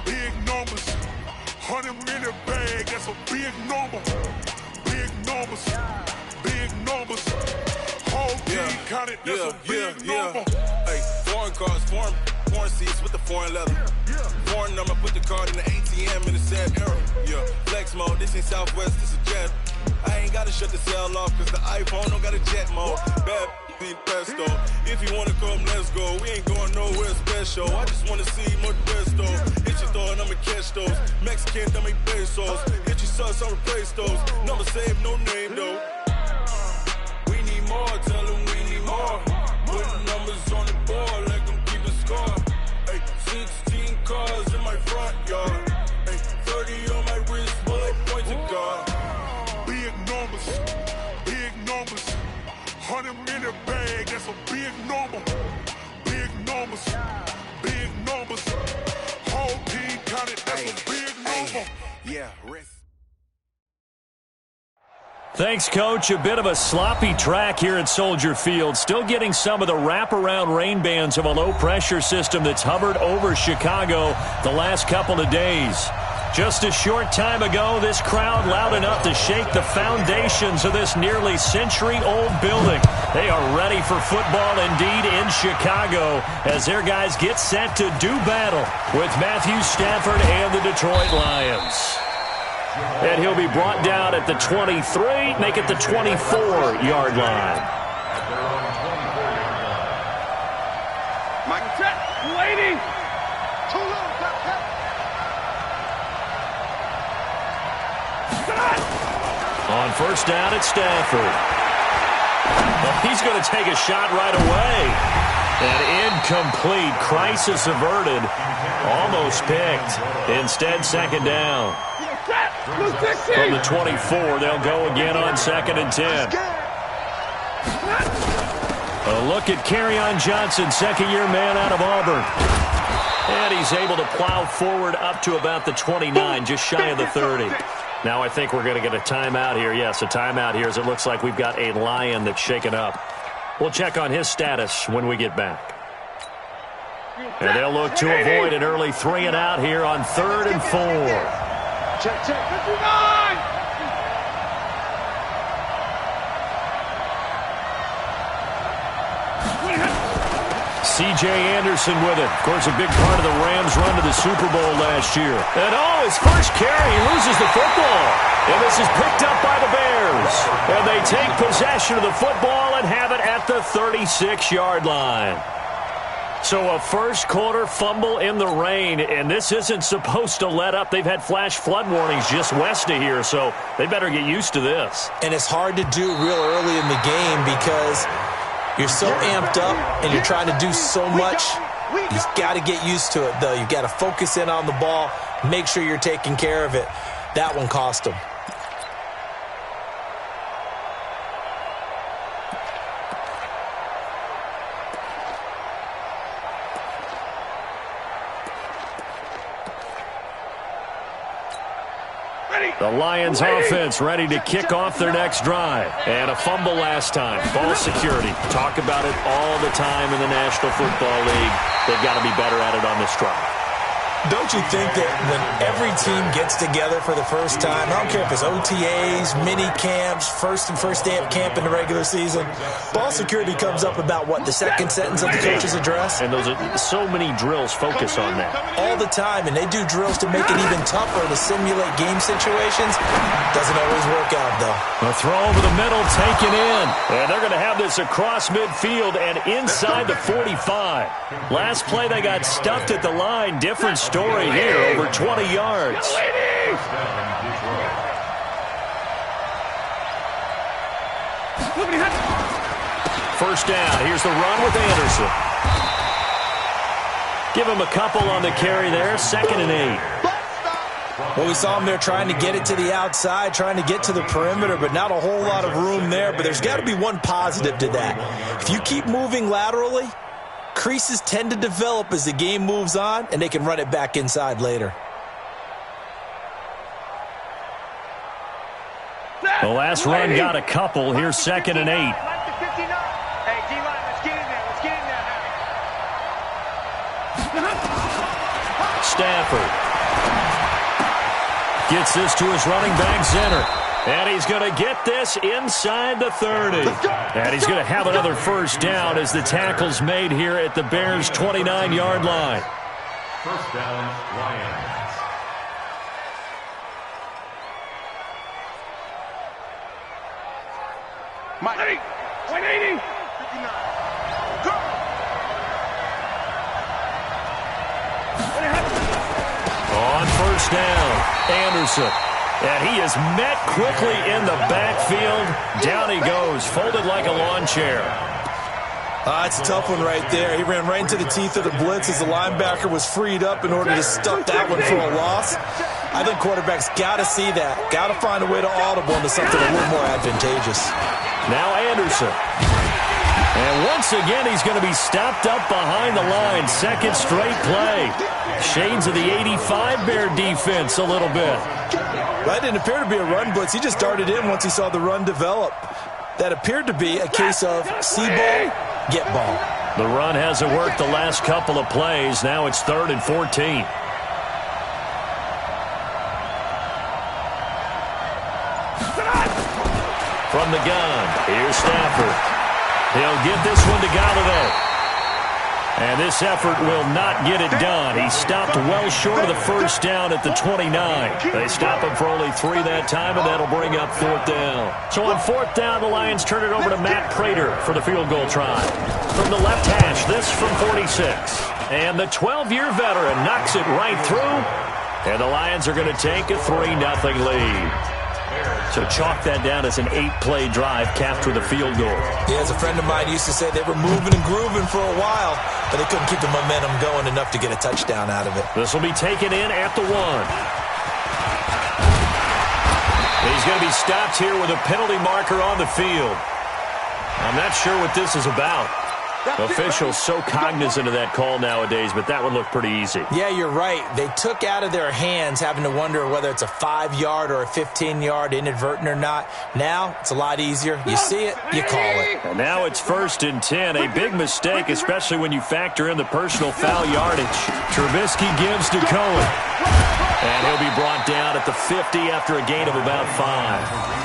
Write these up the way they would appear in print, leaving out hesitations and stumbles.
Big numbers. 100 in the bag, that's a big number. Big numbers. Big numbers. Whole team counted, that's a big number. Hey, foreign cars, foreign seats with the foreign leather. Foreign number, put the card in the ATM in the sad era. Yeah, flex mode, this ain't Southwest, this a jet. I ain't gotta shut the cell off, cause the iPhone don't got a jet mode. Bad ain't pesto. If you wanna come, let's go. We ain't going nowhere special. I just wanna see more pesto. Hit your thought, I'ma catch those. Mexican, dame pesos. Hit your sus, I'll replace those. Number saved, no name though. We need more, tell them we need more. Putting numbers on the board like I'm keeping score. Hey, 16 cars in my front yard. Hey, 30 on my wrist, bullet point to God. Big numbers. Big numbers. 100 in the bag, that's a big number. Big numbers. Big numbers. Whole team counted, that's a big number. Yeah, rest. Thanks, Coach. A bit of a sloppy track here at Soldier Field. Still getting some of the wraparound rain bands of a low-pressure system that's hovered over Chicago the last couple of days. Just a short time ago, this crowd loud enough to shake the foundations of this nearly century-old building. They are ready for football indeed in Chicago as their guys get set to do battle with Matthew Stafford and the Detroit Lions. And he'll be brought down at the 23, make it the 24-yard line. Mike, waiting. Too low, On first down, it's Stafford. Well, he's going to take a shot right away. And incomplete. Crisis averted. Almost picked. Instead, second down. From the 24, they'll go again on 2nd and 10. A look at Kerryon Johnson, second-year man out of Auburn. And he's able to plow forward up to about the 29, just shy of the 30. Now I think we're going to get a timeout here. Yes, a timeout here as it looks like we've got a Lion that's shaken up. We'll check on his status when we get back. And they'll look to avoid an early 3-and-out here on 3rd and 4. Check, 59! C.J. Anderson with it. Of course, a big part of the Rams' run to the Super Bowl last year. And his first carry, he loses the football. And this is picked up by the Bears. And they take possession of the football and have it at the 36-yard line. So a first-quarter fumble in the rain, and this isn't supposed to let up. They've had flash flood warnings just west of here, so they better get used to this. And it's hard to do real early in the game because you're so amped up and you're trying to do so much. You've got to get used to it, though. You've got to focus in on the ball, make sure you're taking care of it. That one cost them. The Lions offense ready to kick off their next drive. And a fumble last time. Ball security. Talk about it all the time in the National Football League. They've got to be better at it on this drive. Don't you think that when every team gets together for the first time, I don't care if it's OTAs, mini camps, first day of camp in the regular season, ball security comes up about, what, the second sentence of the coach's address? And those are so many drills focus on that. All the time, and they do drills to make it even tougher to simulate game situations. Doesn't always work out, though. A throw over the middle, taken in. And they're going to have this across midfield and inside the 45. Last play, they got stuffed at the line. Different story here, over 20 yards. First down. Here's the run with Anderson. Give him a couple on the carry there. 2nd and 8. Well, we saw him there trying to get it to the outside, trying to get to the perimeter, but not a whole lot of room there. But there's got to be one positive to that. If you keep moving laterally, creases tend to develop as the game moves on, and they can run it back inside later. The last run got a couple. Here's 2nd and 8. Hey, D-line, let's get in there. Let's get in there. Stafford. Gets this to his running back, Zenner. And he's going to get this inside the 30. And he's going to have another first down as the tackle's made here at the Bears' 29-yard line. First down, Lions. Mike, 180. 59. Go. On first down, Anderson. And he is met quickly in the backfield. Down he goes, folded like a lawn chair. It's a tough one right there. He ran right into the teeth of the blitz as the linebacker was freed up in order to stuff that one for a loss. I think quarterbacks got to see that. Got to find a way to audible into something a little more advantageous. Now Anderson. And once again, he's going to be stopped up behind the line. Second straight play. Shades of the 85 Bear defense a little bit. That didn't appear to be a run blitz. He just darted in once he saw the run develop. That appeared to be a case of see ball, get ball. The run hasn't worked the last couple of plays. Now it's 3rd and 14. From the gun, here's Stafford. He'll get this one to Galladay. And this effort will not get it done. He stopped well short of the first down at the 29. They stop him for only 3 that time, and that'll bring up 4th down. So on 4th down, the Lions turn it over to Matt Prater for the field goal try. From the left hash, this from 46. And the 12-year veteran knocks it right through. And the Lions are going to take a 3-0 lead. So chalk that down as an 8-play drive capped with a field goal. Yeah, as a friend of mine used to say, they were moving and grooving for a while, but they couldn't keep the momentum going enough to get a touchdown out of it. This will be taken in at the 1. He's going to be stopped here with a penalty marker on the field. I'm not sure what this is about. Officials so cognizant of that call nowadays, but that would look pretty easy. Yeah, you're right. They took out of their hands having to wonder whether it's a 5-yard or a 15-yard inadvertent or not. Now, it's a lot easier. You see it, you call it. And now it's 1st and 10. A big mistake, especially when you factor in the personal foul yardage. Trubisky gives to Cohen. And he'll be brought down at the 50 after a gain of about 5.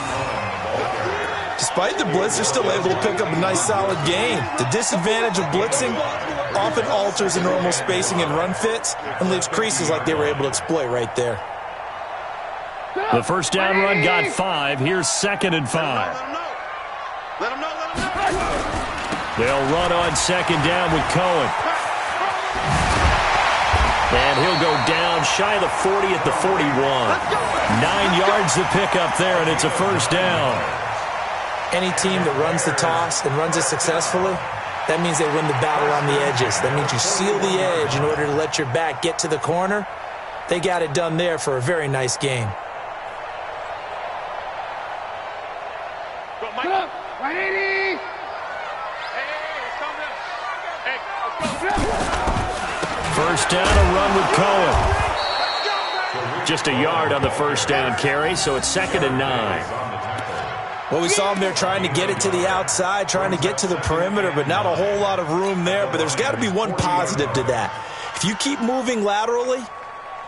Despite the blitz, they're still able to pick up a nice, solid gain. The disadvantage of blitzing often alters the normal spacing and run fits and leaves creases like they were able to exploit right there. The first down run got 5. Here's 2nd and 5. They'll run on 2nd down with Cohen. And he'll go down shy of the 40 at the 41. 9 yards to pick up there, and it's a first down. Any team that runs the toss and runs it successfully, that means they win the battle on the edges. That means you seal the edge in order to let your back get to the corner. They got it done there for a very nice game. Go, Mike. 180. First down, a run with Cohen. Just a yard on the first down carry, so it's 2nd and 9. Well, we saw him there trying to get it to the outside, trying to get to the perimeter, but not a whole lot of room there. But there's got to be one positive to that. If you keep moving laterally,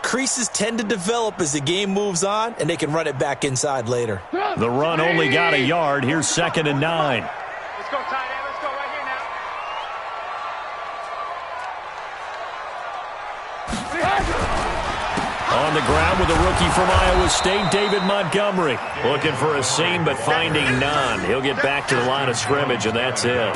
creases tend to develop as the game moves on, and they can run it back inside later. The run only got a yard. Here's 2nd and 9. Let's go, tight end. Let's go right here now. On the ground with a rookie from Iowa State, David Montgomery. Looking for a seam, but finding none. He'll get back to the line of scrimmage, and that's it.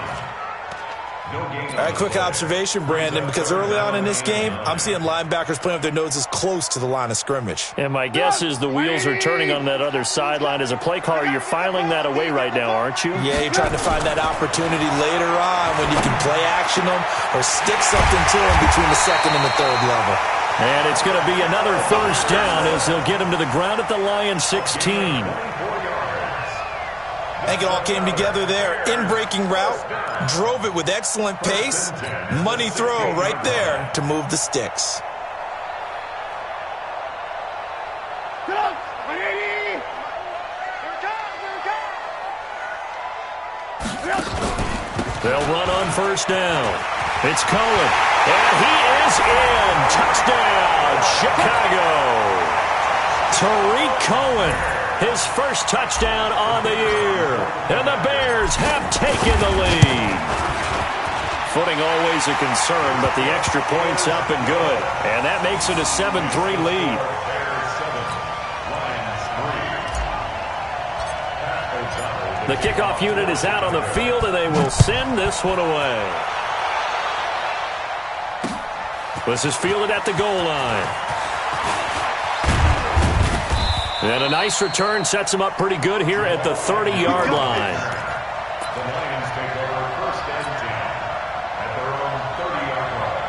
All right, quick observation, Brandon, because early on in this game, I'm seeing linebackers playing with their noses close to the line of scrimmage. And my guess is the wheels are turning on that other sideline. As a play caller, you're filing that away right now, aren't you? Yeah, you're trying to find that opportunity later on when you can play action them or stick something to them between the 2nd and the 3rd level. And it's going to be another first down as they'll get him to the ground at the Lions 16. I think it all came together there. In-breaking route, drove it with excellent pace. Money throw right there to move the sticks. They'll run on first down. It's Cohen. And he is in. Touchdown, Cohen, his first touchdown on the year. And the Bears have taken the lead. Footing always a concern, but the extra point's up and good. And that makes it a 7-3 lead. The kickoff unit is out on the field, and they will send this one away. This is fielded at the goal line. And a nice return sets him up pretty good here at the 30-yard line. The Lions take over first and 10 at their own 30-yard line.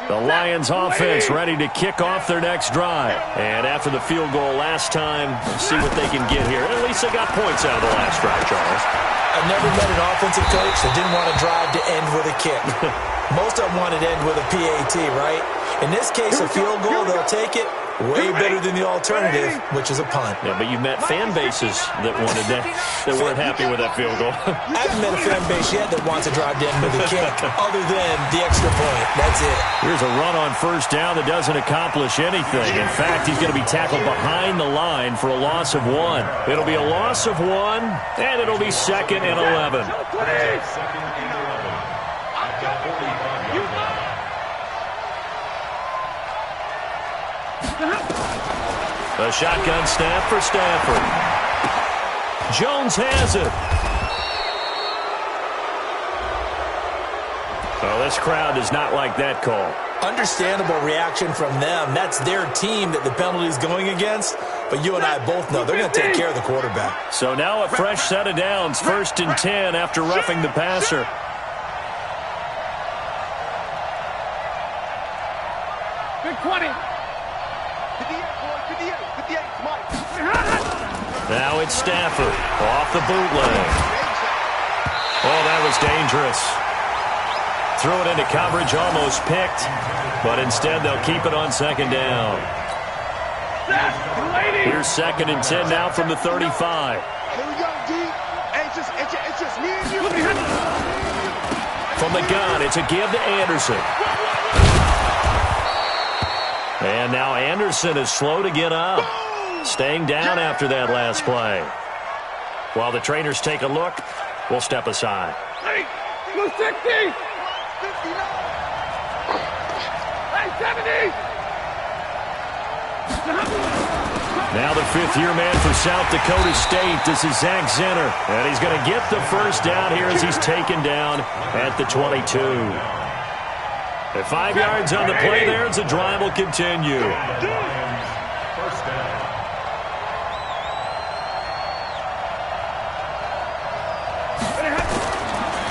The Lions offense ready to kick off their next drive. And after the field goal last time, see what they can get here. At least they got points out of the last drive, Charles. I've never met an offensive coach that didn't want to drive to end with a kick. Most of them wanted to end with a PAT, right? In this case, a field goal, they'll take it. Way better than the alternative, which is a punt. Yeah, but you've met fan bases that wanted that weren't happy with that field goal. I haven't met a fan base yet that wants to drive to end with a kick other than the extra point. That's it. Here's a run on first down that doesn't accomplish anything. In fact, he's going to be tackled behind the line for a loss of 1. It'll be a loss of 1, and it'll be 2nd and 11. Second and 11 at the 45-yard line. A shotgun snap for Stafford. Jones has it. Oh, this crowd does not like that call. Understandable reaction from them. That's their team that the penalty's going against. But you and I both know they're going to take care of the quarterback. So now a fresh set of downs. 1st and 10 after roughing the passer. Big 20. Now it's Stafford off the bootleg. Oh, that was dangerous. Threw it into coverage, almost picked, but instead they'll keep it on 2nd down. Here's 2nd and 10 now from the 35. Here we go, D. It's just me and you. From the gun, it's a give to Anderson. And now Anderson is slow to get up. Staying down after that last play. While the trainers take a look, we'll step aside. 260. 59. 70. Now the 5th-year man for South Dakota State. This is Zach Zenner. And he's going to get the first down here as he's taken down at the 22. At 5 yards on the play there as the drive will continue. First down.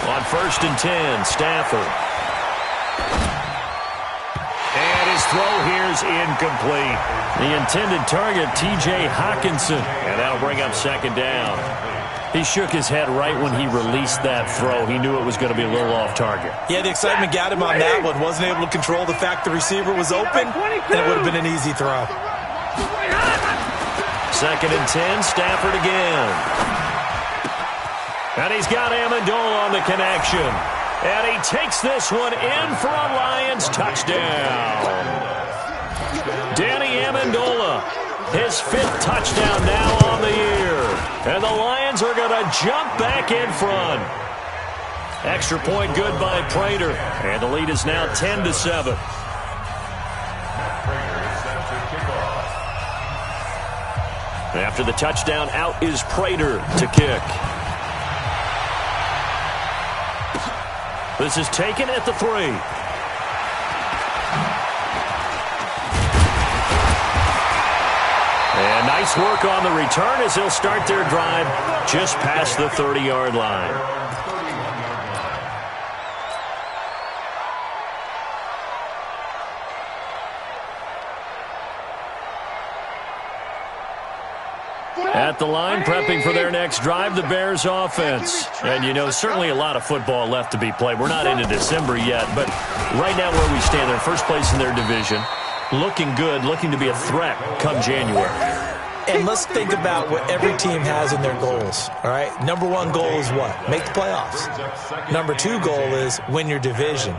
On 1st and 10, Stafford. And his throw here's incomplete. The intended target, T.J. Hawkinson. And that'll bring up 2nd down. He shook his head right when he released that throw. He knew it was going to be a little off target. Yeah, the excitement got him on that one. Wasn't able to control the fact the receiver was open, and it would have been an easy throw. 2nd and 10, Stafford again. And he's got Amendola on the connection. And he takes this one in for a Lions touchdown. Danny Amendola, his 5th touchdown now on the year. And the Lions are going to jump back in front. Extra point good by Prater. And the lead is now 10-7. After the touchdown, out is Prater to kick. This is taken at the 3. And nice work on the return as they'll start their drive just past the 30-yard line. At the line, prepping for their next drive, the Bears offense. And, you know, certainly a lot of football left to be played. We're not into December yet, but right now where we stand, they're first place in their division. Looking good, looking to be a threat come January. And let's think about what every team has in their goals, all right? Number one goal is what? Make the playoffs. Number two goal is win your division.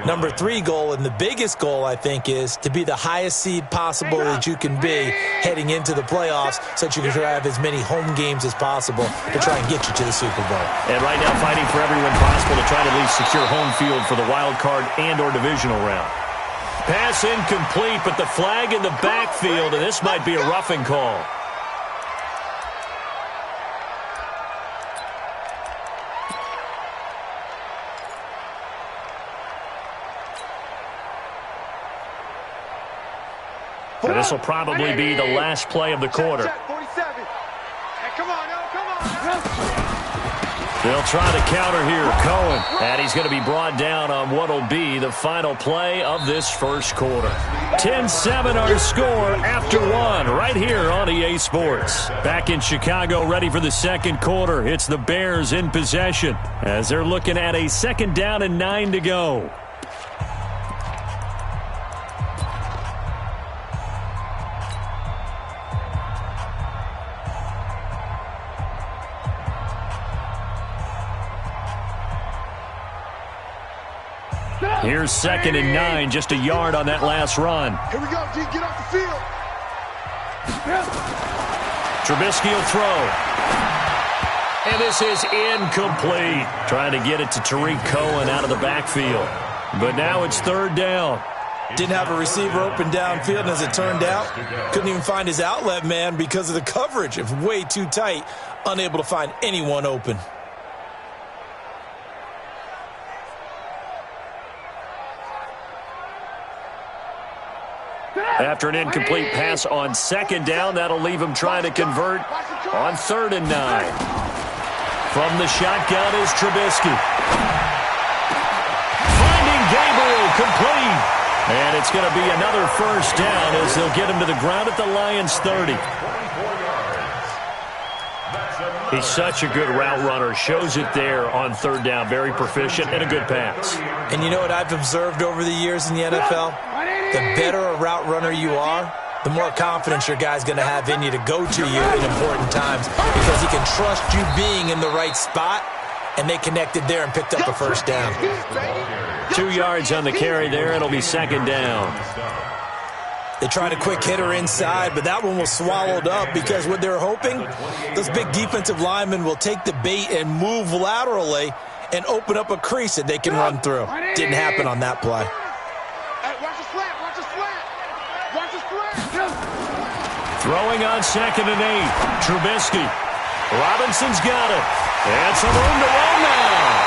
Number three goal, and the biggest goal, I think, is to be the highest seed possible that you can be heading into the playoffs so that you can have as many home games as possible to try and get you to the Super Bowl. And right now fighting for every win possible to try to at least secure home field for the wild card and or divisional round. Pass incomplete, but the flag in the backfield, and this might be a roughing call. And this will probably be the last play of the quarter. Check, 47. Hey, come on, come on. They'll try to counter here, Cohen. And he's going to be brought down on what will be the final play of this first quarter. 10-7 our score after one right here on EA Sports. Back in Chicago, ready for the second quarter. It's the Bears in possession as they're looking at a 2nd down and 9 to go. Here's 2nd and 9, just a yard on that last run. Here we go, D. Get off the field. Trubisky will throw. And this is incomplete. Trying to get it to Tariq Cohen out of the backfield. But now it's 3rd down. Didn't have a receiver open downfield, and as it turned out, couldn't even find his outlet man because of the coverage. It was way too tight, unable to find anyone open. After an incomplete pass on 2nd down, that'll leave him trying to convert on 3rd and 9. From the shotgun is Trubisky. Finding Gabriel, complete. And it's going to be another 1st down as they'll get him to the ground at the Lions' 30. He's such a good route runner. Shows it there on 3rd down. Very proficient and a good pass. And you know what I've observed over the years in the NFL? The better a route runner you are, the more confidence your guy's going to have in you to go to you in important times because he can trust you being in the right spot, and they connected there and picked up a 1st down. 2 yards on the carry there. It'll be 2nd down. They tried a quick hitter inside, but that one was swallowed up because what they're hoping, those big defensive linemen will take the bait and move laterally and open up a crease that they can run through. Didn't happen on that play. Throwing on 2nd and 8. Trubisky. Robinson's got it. And some room to run now.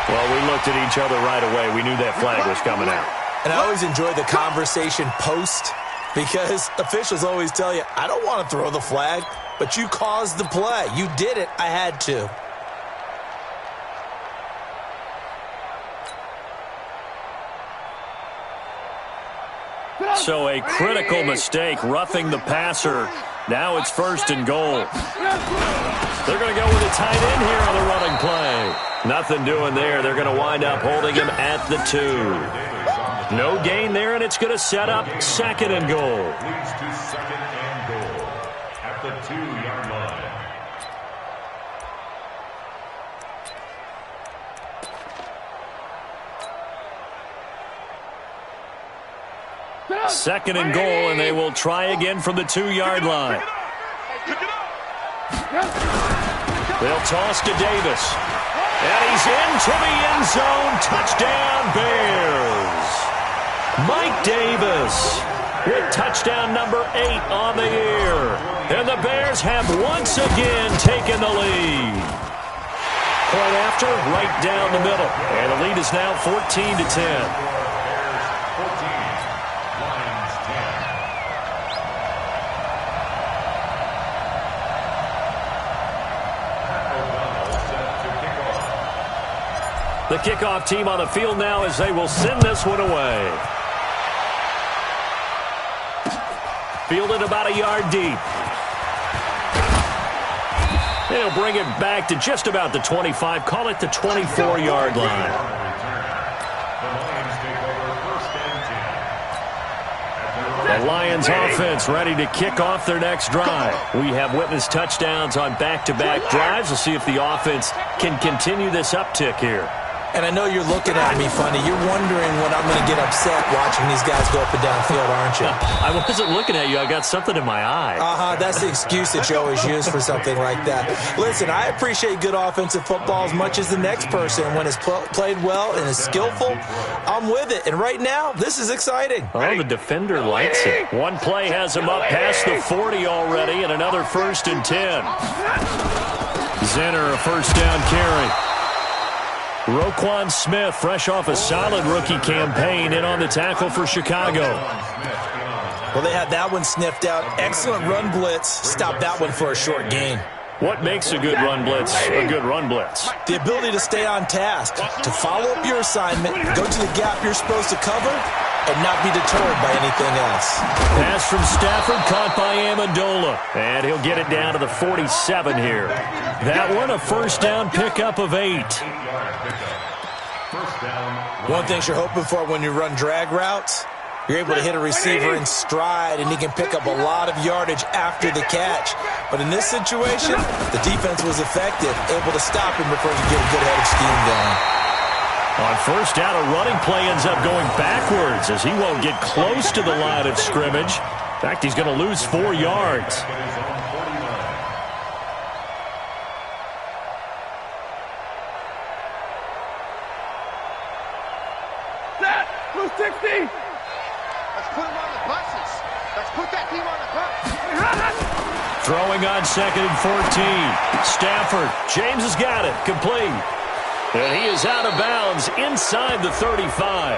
Well, we looked at each other right away. We knew that flag was coming out. And I always enjoy the conversation post because officials always tell you, I don't want to throw the flag, but you caused the play. You did it. I had to. So a critical mistake, roughing the passer. Now it's 1st and goal. They're going to go with a tight end here on the running play. Nothing doing there. They're going to wind up holding him at the 2. No gain there, and it's going to set up 2nd and goal. Leads to 2nd and goal at the 2-yard line. 2nd and goal, and they will try again from the 2-yard line. They'll toss to Davis. And he's into the end zone. Touchdown, Bears. Mike Davis with touchdown number 8 on the year. And the Bears have once again taken the lead. Point after, right down the middle. And the lead is now 14-10. The kickoff team on the field now as they will send this one away. Fielded about a yard deep. They'll bring it back to just about the 25, call it the 24-yard line. take over first and 10. The Lions offense ready to kick off their next drive. We have witnessed touchdowns on back-to-back drives. We'll see if the offense can continue this uptick here. And I know you're looking at me funny. You're wondering when I'm going to get upset watching these guys go up and down field, aren't you? I wasn't looking at you. I got something in my eye. That's the excuse that you always use for something like that. Listen, I appreciate good offensive football as much as the next person. When it's played well and is skillful, I'm with it. And right now, this is exciting. Oh, the defender likes it. One play has him up past the 40 already, and another 1st and 10. Zinner, a first down carry. Roquan Smith, fresh off a solid rookie campaign, in on the tackle for Chicago. Well, they had that one sniffed out. Excellent run blitz. Stop that one for a short gain. What makes a good run blitz a good run blitz? The ability to stay on task, to follow up your assignment, go to the gap you're supposed to cover, and not be deterred by anything else. Pass from Stafford, caught by Amendola. And he'll get it down to the 47 here. That one, a first down pickup of 8. One thing you're hoping for when you run drag routes, you're able to hit a receiver in stride, and he can pick up a lot of yardage after the catch. But in this situation, the defense was effective, able to stop him before he get a good head of steam going. On first down, a running play ends up going backwards as he won't get close to the line of scrimmage. In fact, he's going to lose 4 yards. Blue 60. Let's put him on the buses. Let's put that team on the bus. Throwing on 2nd and 14. Stafford. James has got it. Complete. And he is out of bounds inside the 35.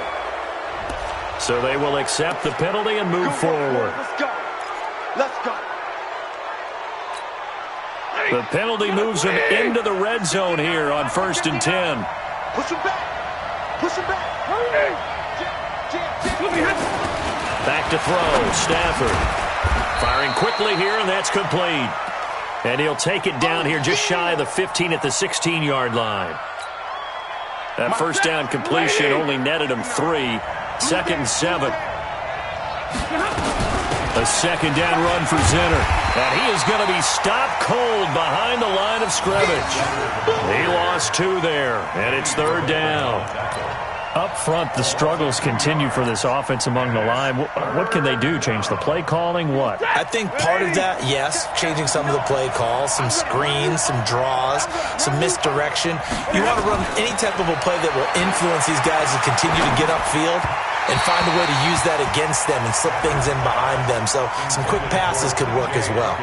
So they will accept the penalty and move forward. Let's go. Let's go. The penalty moves him into the red zone here on 1st and 10. Push him back. Push him back. Back to throw. Stafford. Firing quickly here, and that's complete. And he'll take it down here just shy of the 15 at the 16-yard line. That first down completion only netted him 3. 2nd and 7. A second down run for Zinner. And he is going to be stopped cold behind the line of scrimmage. He lost 2 there, and it's 3rd down. Up front, the struggles continue for this offense among the line. What can they do? Change the play calling? What? I think part of that, yes, changing some of the play calls, some screens, some draws, some misdirection. You want to run any type of a play that will influence these guys to continue to get upfield and find a way to use that against them and slip things in behind them. So some quick passes could work as well.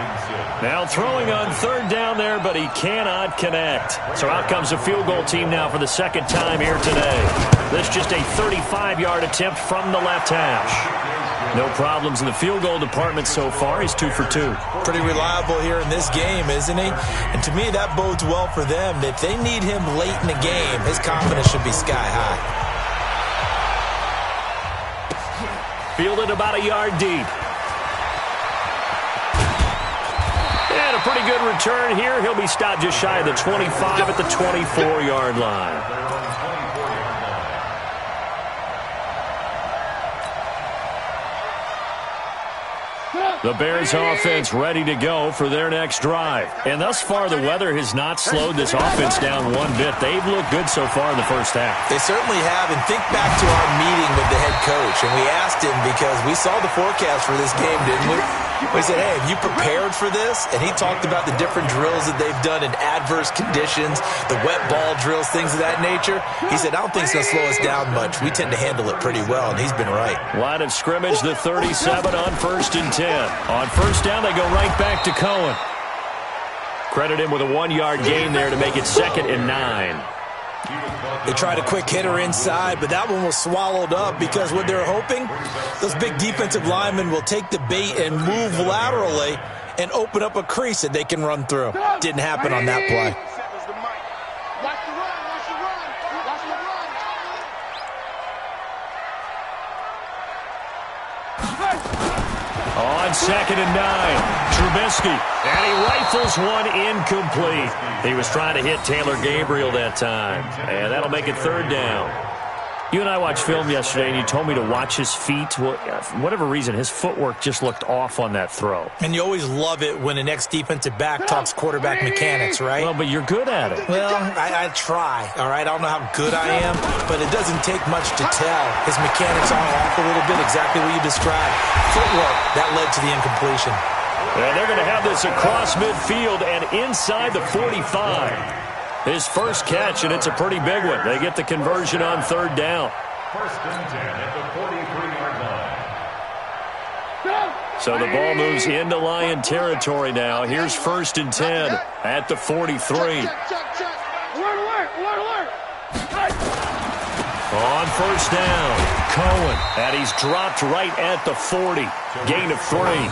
Now throwing on 3rd down there, but he cannot connect. So out comes a field goal team now for the 2nd time here today. This just a 35-yard attempt from the left hash. No problems in the field goal department so far. He's 2 for 2. Pretty reliable here in this game, isn't he? And to me, that bodes well for them. If they need him late in the game, his confidence should be sky high. Fielded about a yard deep. And a pretty good return here. He'll be stopped just shy of the 25 at the 24-yard line. The Bears offense ready to go for their next drive. And thus far, the weather has not slowed this offense down one bit. They've looked good so far in the first half. They certainly have. And think back to our meeting with the head coach. And we asked him because we saw the forecast for this game, didn't we? We said, hey, have you prepared for this? And he talked about the different drills that they've done in adverse conditions, the wet ball drills, things of that nature. He said, I don't think it's going to slow us down much. We tend to handle it pretty well, and he's been right. Line of scrimmage, the 37 on 1st and 10. On first down, they go right back to Cohen. Credit him with a 1-yard gain there to make it 2nd and 9. They tried a quick hitter inside, but that one was swallowed up because what they're hoping, those big defensive linemen will take the bait and move laterally and open up a crease that they can run through. Didn't happen on that play. On 2nd and 9, Trubisky, and he rifles one incomplete. He was trying to hit Taylor Gabriel that time, and that'll make it 3rd down. You and I watched film yesterday, and you told me to watch his feet. Well, for whatever reason, his footwork just looked off on that throw. And you always love it when an ex-defensive back talks quarterback mechanics, right? Well, but you're good at it. Well, I try, all right? I don't know how good I am, but it doesn't take much to tell. His mechanics are off a little bit, exactly what you described. Footwork, that led to the incompletion. And they're going to have this across midfield and inside the 45. His first catch, and it's a pretty big one. They get the conversion on third down. First and 10 at the 43-yard line. So the ball moves into Lion territory now. Here's first and 10 at the 43. On first down, Cohen, and he's dropped right at the 40. Gain of 3.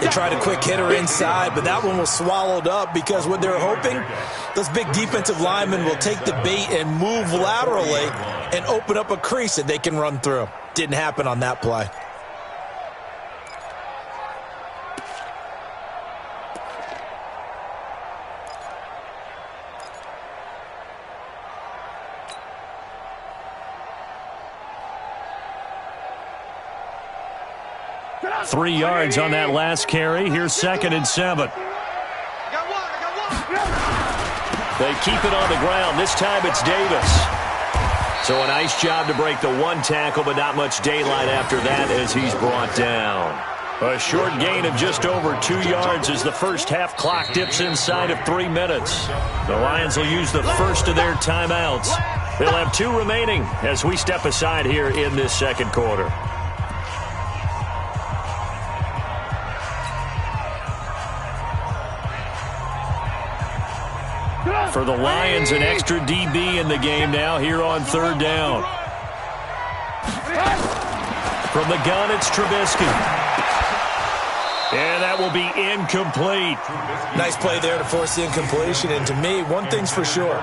They tried a quick hitter inside, but that one was swallowed up because what they're hoping, those big defensive linemen will take the bait and move laterally and open up a crease that they can run through. Didn't happen on that play. Three yards on that last carry. Here's second and 7. They keep it on the ground. This time it's Davis. So a nice job to break the one tackle, but not much daylight after that as he's brought down. A short gain of just over 2 yards as the first half clock dips inside of 3 minutes. The Lions will use the first of their timeouts. They'll have 2 remaining as we step aside here in this second quarter. For the Lions, an extra DB in the game now here on third down. From the gun, it's Trubisky. And that will be incomplete. Nice play there to force the incompletion. And to me, one thing's for sure.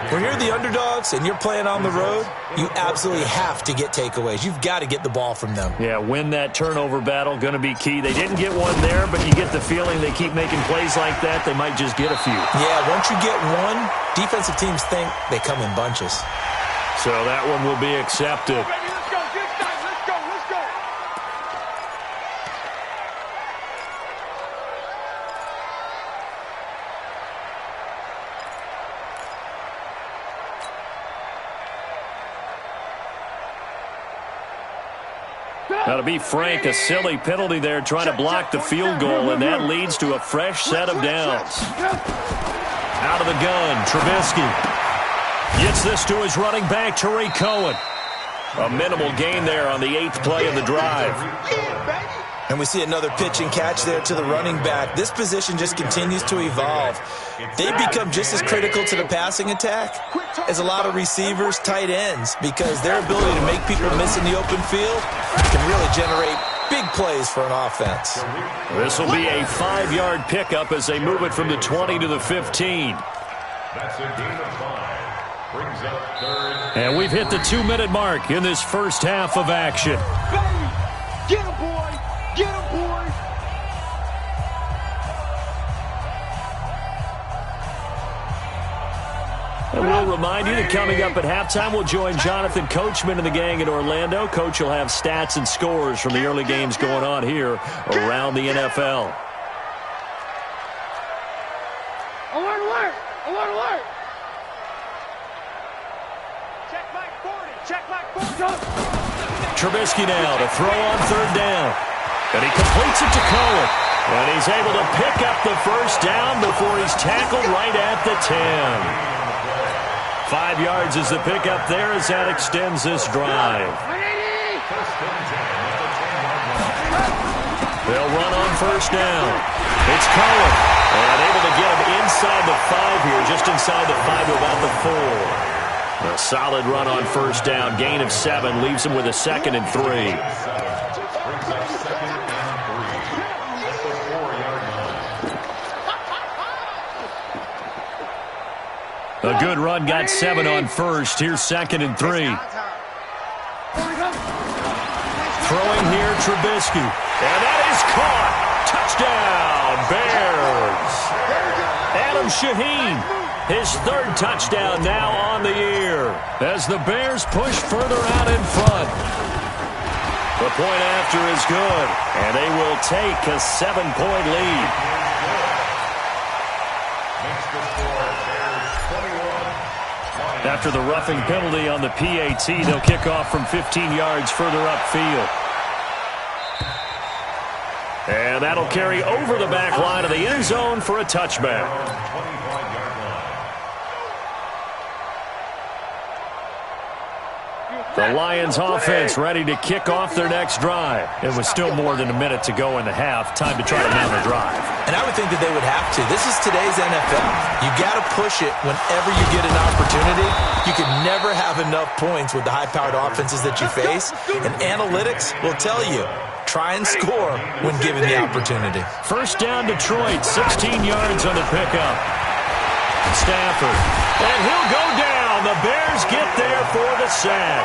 When you're the underdogs and you're playing on the road, you absolutely have to get takeaways. You've got to get the ball from them. Yeah, win that turnover battle, going to be key. They didn't get one there, but you get the feeling they keep making plays like that, they might just get a few. Yeah, once you get one, defensive teams think they come in bunches. So that one will be accepted. Now, to be frank, a silly penalty there trying to block the field goal, and that leads to a fresh set of downs. Out of the gun, Trubisky gets this to his running back, Tariq Cohen. A minimal gain there on the 8th play of the drive. And we see another pitch and catch there to the running back. This position just continues to evolve. They become just as critical to the passing attack as a lot of receivers, tight ends, because their ability to make people miss in the open field can really generate big plays for an offense. This will be a 5-yard pickup as they move it from the 20 to the 15. That's a gain of 5. Brings up third. And we've hit the 2-minute mark in this first half of action. Get him, boy! Get him, boy! And we'll remind you that coming up at halftime, we'll join Jonathan Coachman and the gang in Orlando. Coach will have stats and scores from the early games going on here around the NFL. Alert, alert! Alert, alert! Check Mike 40! Check Mike 40! Trubisky now to throw on third down. And he completes it to Cohen. And he's able to pick up the first down before he's tackled right at the 10. 5 yards is the pickup there as that extends this drive. They'll run on first down. It's Cohen. And able to get him inside the 5 here, just inside the 5 to about the 4. A solid run on first down. Gain of 7 leaves him with a 2nd and 3. A good run, got 7 on first. Here's 2nd and 3. Throwing here, Trubisky. And that is caught. Touchdown, Bears. Adam Shaheen His third touchdown now on the year as the Bears push further out in front. The point after is good, and they will take a 7-point lead. After the roughing penalty on the PAT, they'll kick off from 15 yards further upfield. And that'll carry over the back line of the end zone for a touchback. The Lions offense ready to kick off their next drive. It was still more than a minute to go in the half. Time to try to mount a drive. And I would think that they would have to. This is today's NFL. You got to push it whenever you get an opportunity. You can never have enough points with the high-powered offenses that you face. And analytics will tell you, try and score when given the opportunity. First down Detroit, 16 yards on the pickup. Stafford, and he'll go down. The Bears get there for the sack.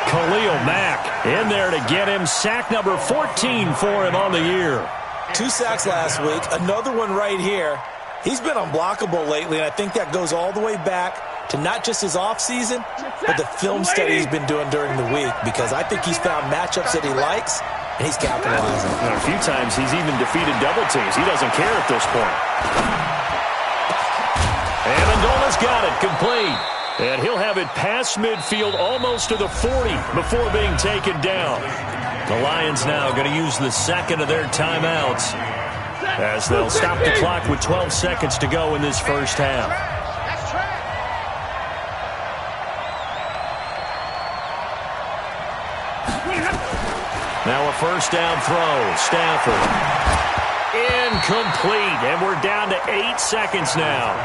Khalil Mack in there to get him sack number 14 for him on the year. 2 sacks last week, another one right here. He's been unblockable lately, and I think that goes all the way back to not just his offseason, but the film study he's been doing during the week, because I think he's found matchups that he likes, and he's capitalizing. And a few times he's even defeated double teams. He doesn't care at this point. And Amendola's got it, complete. And he'll have it past midfield almost to the 40 before being taken down. The Lions now going to use the second of their timeouts as they'll stop the clock with 12 seconds to go in this first half. Now a first down throw. Stafford. Incomplete. And we're down to 8 seconds now.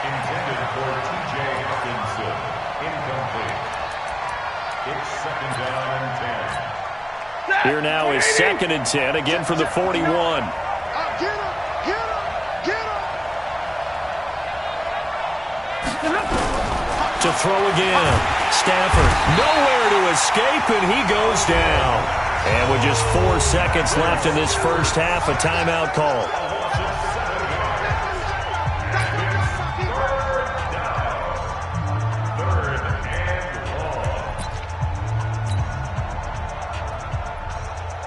Intended for T.J. Hawkinson. Incomplete. It's second down and 10. Here now is second and 10, again from the 41. Get him! Get him! Get him! To throw again. Stafford nowhere to escape, and he goes down. And with just 4 seconds left in this first half, a timeout call.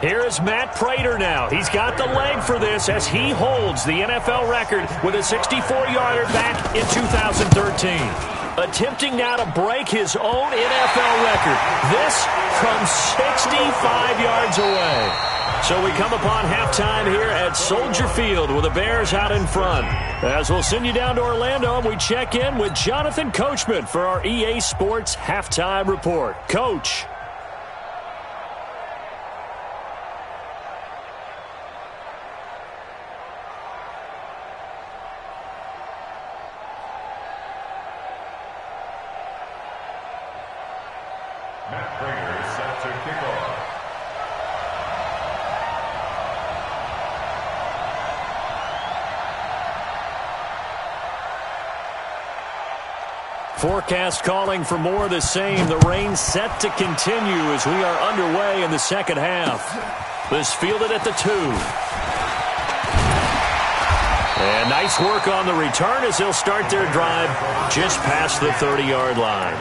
Here is Matt Prater now. He's got the leg for this as he holds the NFL record with a 64-yarder back in 2013. Attempting now to break his own NFL record. This from 65 yards away. So we come upon halftime here at Soldier Field with the Bears out in front. As we'll send you down to Orlando, and we check in with Jonathan Coachman for our EA Sports Halftime Report. Coach. Matt Prater is set to kick off. Forecast calling for more of the same. The rain set to continue as we are underway in the second half. This fielded at the 2. And nice work on the return as they'll start their drive just past the 30-yard line.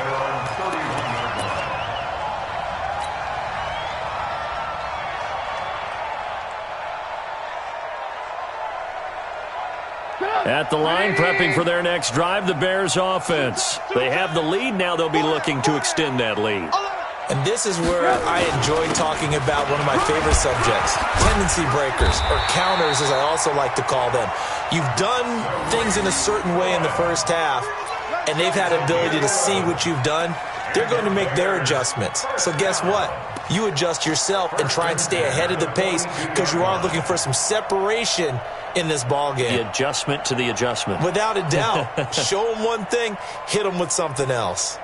At the line, prepping for their next drive, the Bears offense. They have the lead. Now they'll be looking to extend that lead. And this is where I enjoy talking about one of my favorite subjects, tendency breakers, or counters as I also like to call them. You've done things in a certain way in the first half, and they've had ability to see what you've done. They're going to make their adjustments. So guess what? You adjust yourself and try and stay ahead of the pace because you are looking for some separation in this ball game. The adjustment to the adjustment. Without a doubt. Show them one thing, hit them with something else.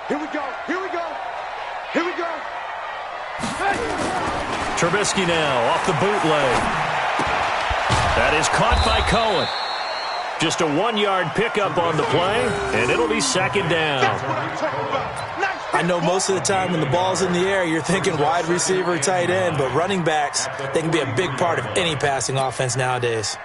Here we go. Here we go. Here we go. Trubisky now off the bootleg. That is caught by Cohen. Just a 1-yard pickup on the play, and it'll be second down. I know most of the time when the ball's in the air, you're thinking wide receiver, tight end, but running backs, they can be a big part of any passing offense nowadays.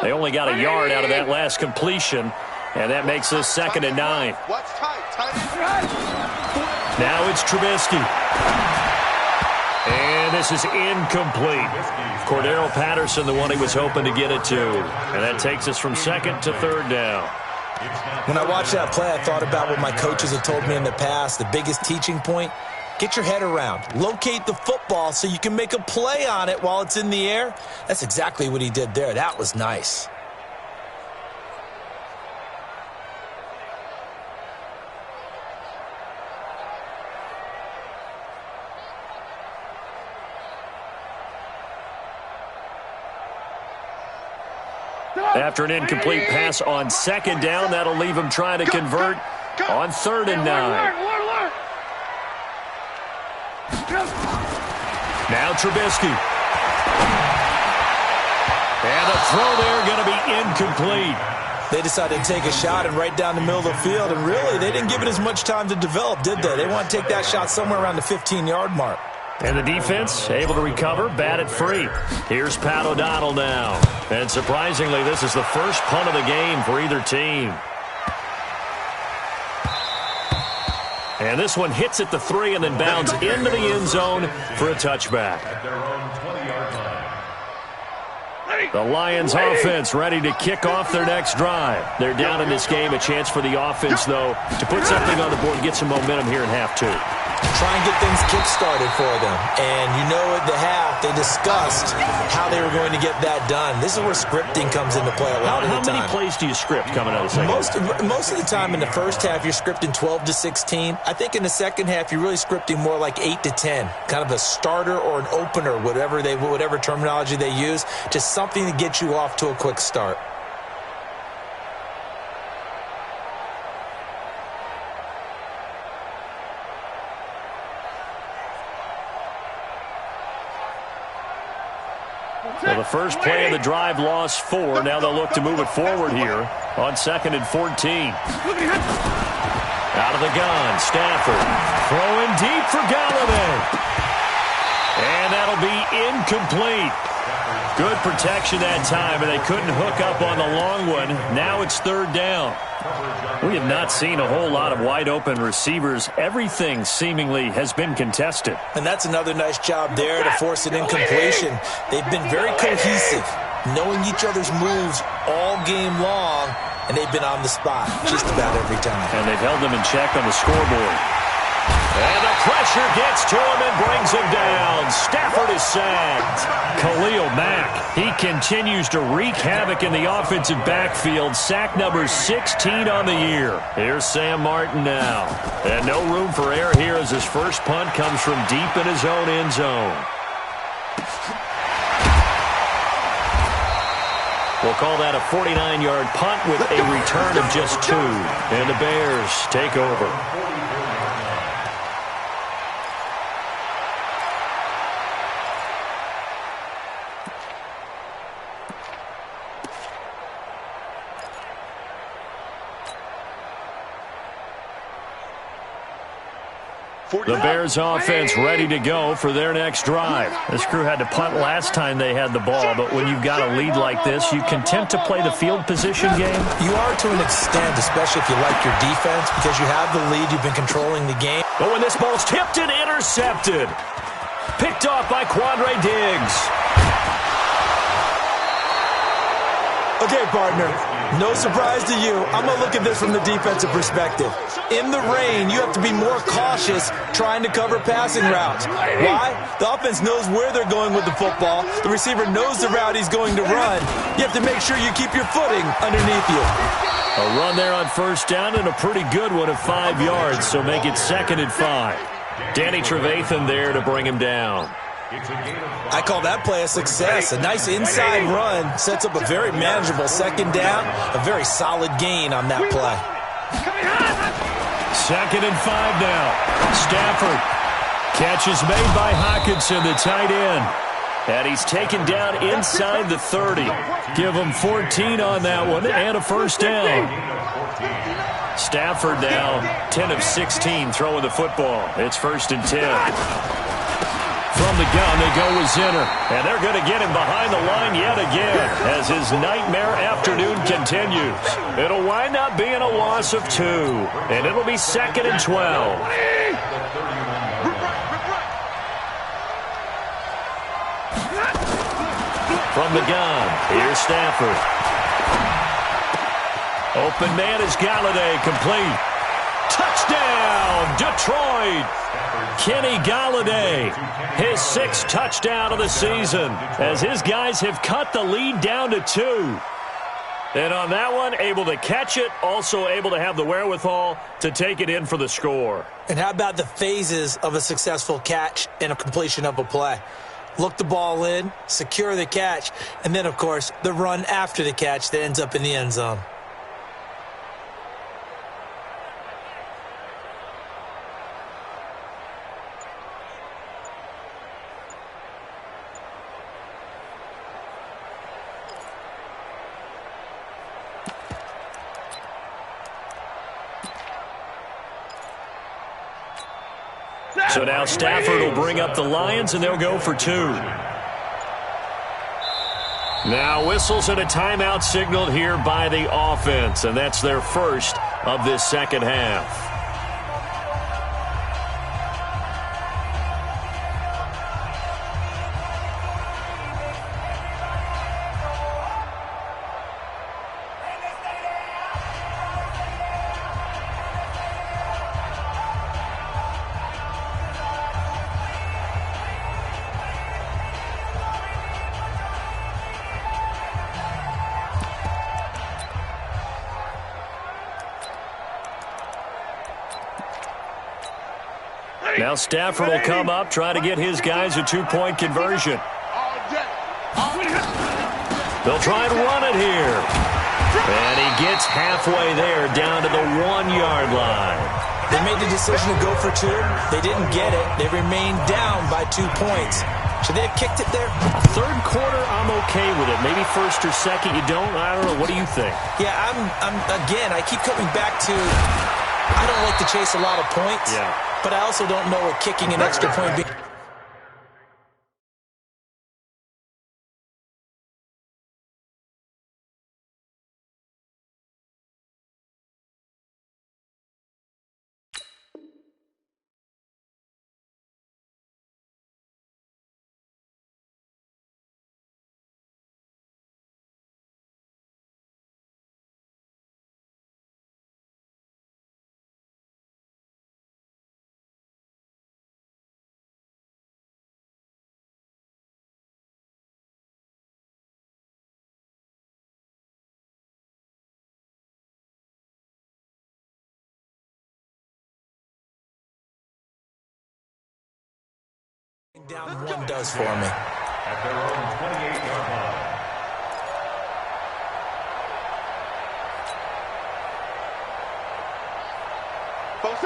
They only got a yard out of that last completion, and that makes this 2nd and 9. Now it's Trubisky. And this is incomplete. Cordero Patterson, the one he was hoping to get it to. And that takes us from 2nd to 3rd down. When I watched that play, I thought about what my coaches have told me in the past. The biggest teaching point, get your head around. Locate the football so you can make a play on it while it's in the air. That's exactly what he did there. That was nice. After an incomplete pass on 2nd down, that'll leave him trying to convert on 3rd and 9. Now Trubisky. And a throw there going to be incomplete. They decided to take a shot and right down the middle of the field, and really, they didn't give it as much time to develop, did they? They want to take that shot somewhere around the 15-yard mark. And the defense able to recover, bat it free. Here's Pat O'Donnell now. And surprisingly, this is the first punt of the game for either team. And this one hits at the 3 and then bounds into the end zone for a touchback. The Lions offense ready to kick off their next drive. They're down in this game. A chance for the offense, though, to put something on the board and get some momentum here in half 2. Try and get things kick-started for them. And you know at the half, they discussed how they were going to get that done. This is where scripting comes into play a lot of the time. How many plays do you script coming out of the second? Most of the time in the first half, you're scripting 12 to 16. I think in the second half, you're really scripting more like 8 to 10. Kind of a starter or an opener, whatever terminology they use. Just something to get you off to a quick start. Well, the first play of the drive lost 4. Now they'll look to move it forward here on 2nd and 14. Out of the gun, Stafford throwing deep for Galladay. And that'll be incomplete. Good protection that time, and they couldn't hook up on the long one. Now it's 3rd down. We have not seen a whole lot of wide-open receivers. Everything seemingly has been contested. And that's another nice job there to force an incompletion. They've been very cohesive, knowing each other's moves all game long, and they've been on the spot just about every time. And they've held them in check on the scoreboard. And the pressure gets to him and brings him down. Stafford is sacked. Khalil Mack, he continues to wreak havoc in the offensive backfield. Sack number 16 on the year. Here's Sam Martin now. And no room for error here as his first punt comes from deep in his own end zone. We'll call that a 49-yard punt with a return of just 2. And the Bears take over. The Bears offense ready to go for their next drive. This crew had to punt last time they had the ball, but when you've got a lead like this, you content to play the field position game? You are to an extent, especially if you like your defense, because you have the lead, you've been controlling the game. But when this ball's tipped and intercepted, picked off by Quandre Diggs. Okay, partner, no surprise to you. I'm going to look at this from the defensive perspective. In the rain, you have to be more cautious trying to cover passing routes. Why? The offense knows where they're going with the football. The receiver knows the route he's going to run. You have to make sure you keep your footing underneath you. A run there on 1st down and a pretty good one of 5 yards, so make it 2nd and 5. Danny Trevathan there to bring him down. It's a gain of 5. I call that play a success. A nice inside run sets up a very manageable second down, a very solid gain on that play. 2nd and 5 now. Stafford. Catch is made by Hockenson, the tight end. And he's taken down inside the 30. Give him 14 on that one and a first down. Stafford now 10 of 16 throwing the football. It's 1st and 10. From the gun, they go with Zinner. And they're going to get him behind the line yet again as his nightmare afternoon continues. It'll wind up being a loss of 2. And it'll be 2nd and 12. From the gun, here's Stafford. Open man is Galladay, complete. Touchdown, Detroit! Kenny Galladay, his 6th touchdown of the season, as his guys have cut the lead down to 2. And on that one, able to catch it, also able to have the wherewithal to take it in for the score. And how about the phases of a successful catch and a completion of a play? Look the ball in, secure the catch, and then, of course, the run after the catch that ends up in the end zone. So now Stafford will bring up the Lions, and they'll go for 2. Now whistles and a timeout signaled here by the offense, and that's their first of this second half. Now Stafford will come up, try to get his guys a 2-point conversion. They'll try and run it here. And he gets halfway there, down to the 1-yard line. They made the decision to go for 2. They didn't get it. They remained down by 2 points. Should they have kicked it there? 3rd quarter, I'm okay with it. Maybe 1st or 2nd, you don't? I don't know. What do you think? Yeah, again, I keep coming back to I don't like to chase a lot of points. Yeah. But I also don't know what kicking an extra point being. Down 1 does for me. At their own 28-yard line.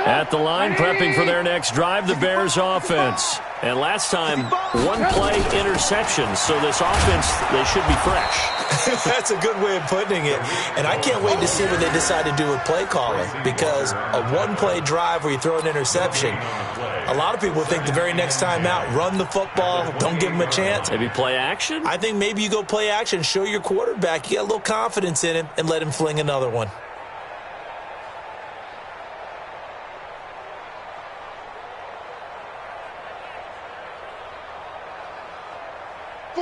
At the line, prepping for their next drive, the Bears offense. And last time, 1-play interception. So this offense, they should be fresh. That's a good way of putting it. And I can't wait to see what they decide to do with play calling. Because a 1-play drive where you throw an interception, a lot of people think the very next time out, run the football, don't give them a chance. Maybe play action? I think maybe you go play action, show your quarterback, you got a little confidence in him, and let him fling another one.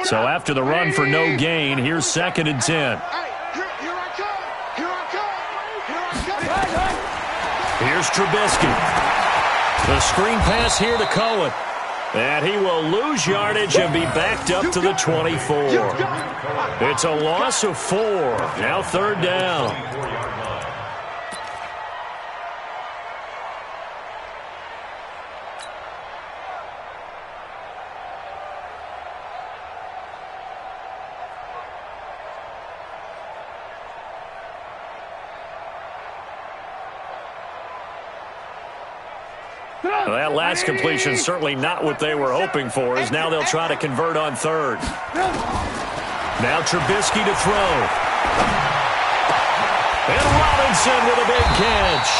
So after the run for no gain, here's 2nd and 10. Here I come. Here's Trubisky. The screen pass here to Cohen. And he will lose yardage and be backed up to the 24. It's a loss of 4. Now 3rd down. Well, that last completion certainly not what they were hoping for, as now they'll try to convert on third. Now Trubisky to throw. And Robinson with a big catch.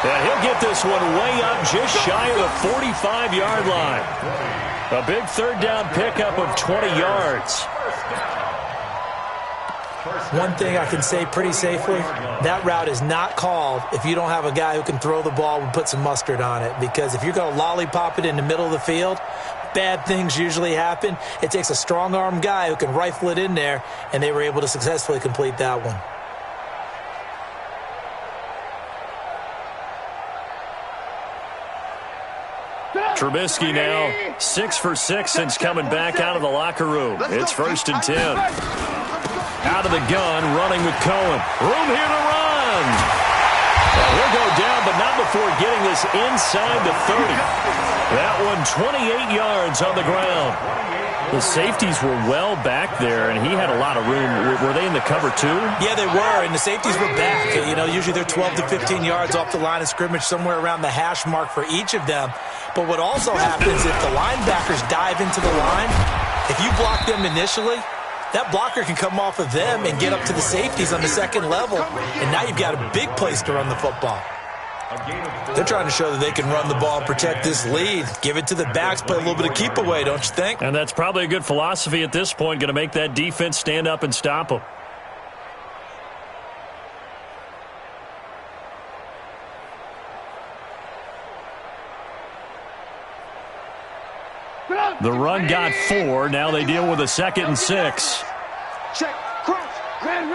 And he'll get this one way up just shy of the 45-yard line. A big third down pickup of 20 yards. One thing I can say pretty safely, that route is not called if you don't have a guy who can throw the ball and put some mustard on it. Because if you're going to lollipop it in the middle of the field, bad things usually happen. It takes a strong-arm guy who can rifle it in there, and they were able to successfully complete that one. Trubisky now 6 for 6 since coming back out of the locker room. It's 1st and 10. Out of the gun, running with Cohen. Room here to run. Well, he'll go down, but not before getting this inside the 30. That one 28 yards on the ground. The safeties were well back there, and he had a lot of room. Were they in the cover too? Yeah, they were, and the safeties were back. You know, usually they're 12 to 15 yards off the line of scrimmage, somewhere around the hash mark for each of them. But what also happens if the linebackers dive into the line, if you block them initially, that blocker can come off of them and get up to the safeties on the second level, and now you've got a big place to run the football. They're trying to show that they can run the ball and protect this lead. Give it to the backs, play a little bit of keep away, don't you think? And that's probably a good philosophy at this point, going to make that defense stand up and stop them. The run got 4. Now they deal with a 2nd and 6. Check, cross, ran,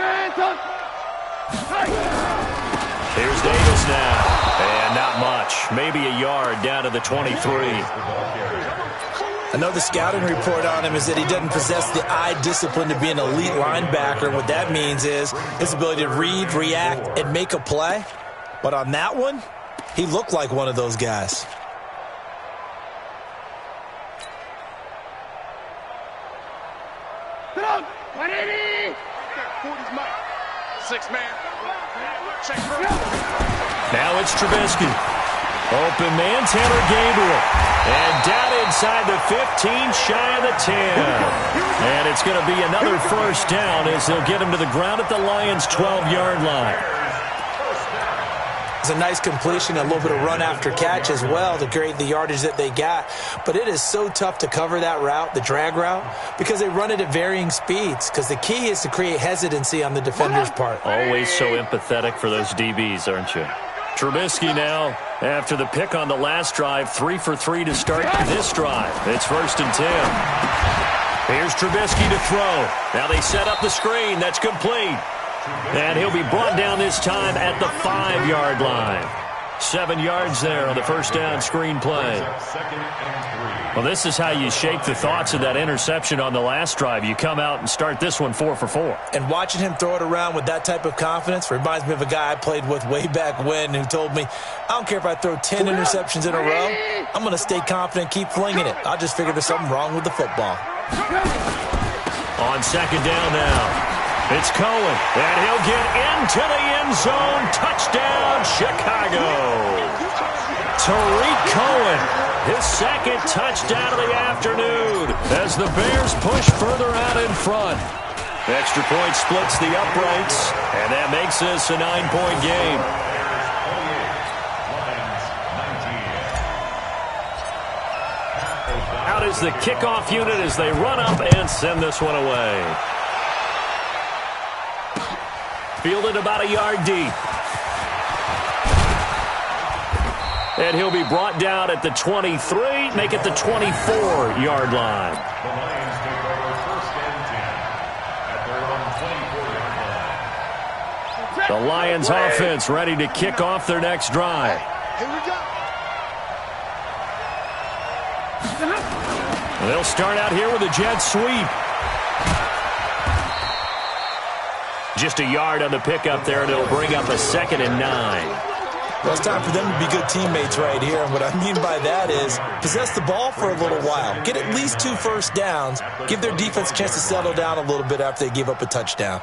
Here's Davis now. And not much. Maybe a yard down to the 23. Another scouting report on him is that he doesn't possess the eye discipline to be an elite linebacker. What that means is his ability to read, react, and make a play. But on that one, he looked like one of those guys. Now it's Trubisky. Open man, Taylor Gabriel. And down inside the 15, shy of the 10. And it's going to be another first down as they'll get him to the ground at the Lions' 12-yard line. It's a nice completion, a little bit of run after catch as well to create the yardage that they got. But it is so tough to cover that route, the drag route, because they run it at varying speeds. Because the key is to create hesitancy on the defender's part. Always so empathetic for those DBs, aren't you? Trubisky now, after the pick on the last drive, 3 for 3 to start this drive. It's 1st and 10. Here's Trubisky to throw. Now they set up the screen. That's complete. And he'll be brought down this time at the 5-yard line. 7 yards there on the first down screen play. Well, this is how you shake the thoughts of that interception on the last drive. You come out and start this one 4 for 4. And watching him throw it around with that type of confidence reminds me of a guy I played with way back when who told me, I don't care if I throw 10 interceptions in a row. I'm going to stay confident, keep flinging it. I just figured there's something wrong with the football. On 2nd down now. It's Cohen, and he'll get into the end zone. Touchdown, Chicago. Tariq Cohen, his 2nd touchdown of the afternoon as the Bears push further out in front. Extra point splits the uprights, and that makes this a 9-point game. Out is the kickoff unit as they run up and send this one away. Fielded about a yard deep. And he'll be brought down at the 23, make it the 24-yard line. The Lions take over 1st and 10 at their own 24-yard line. The Lions offense ready to kick off their next drive. Here we go. They'll start out here with a jet sweep. Just a yard on the pickup there, and it'll bring up a 2nd and 9. Well, it's time for them to be good teammates right here. And what I mean by that is possess the ball for a little while. Get at least 2 first downs. Give their defense a chance to settle down a little bit after they give up a touchdown.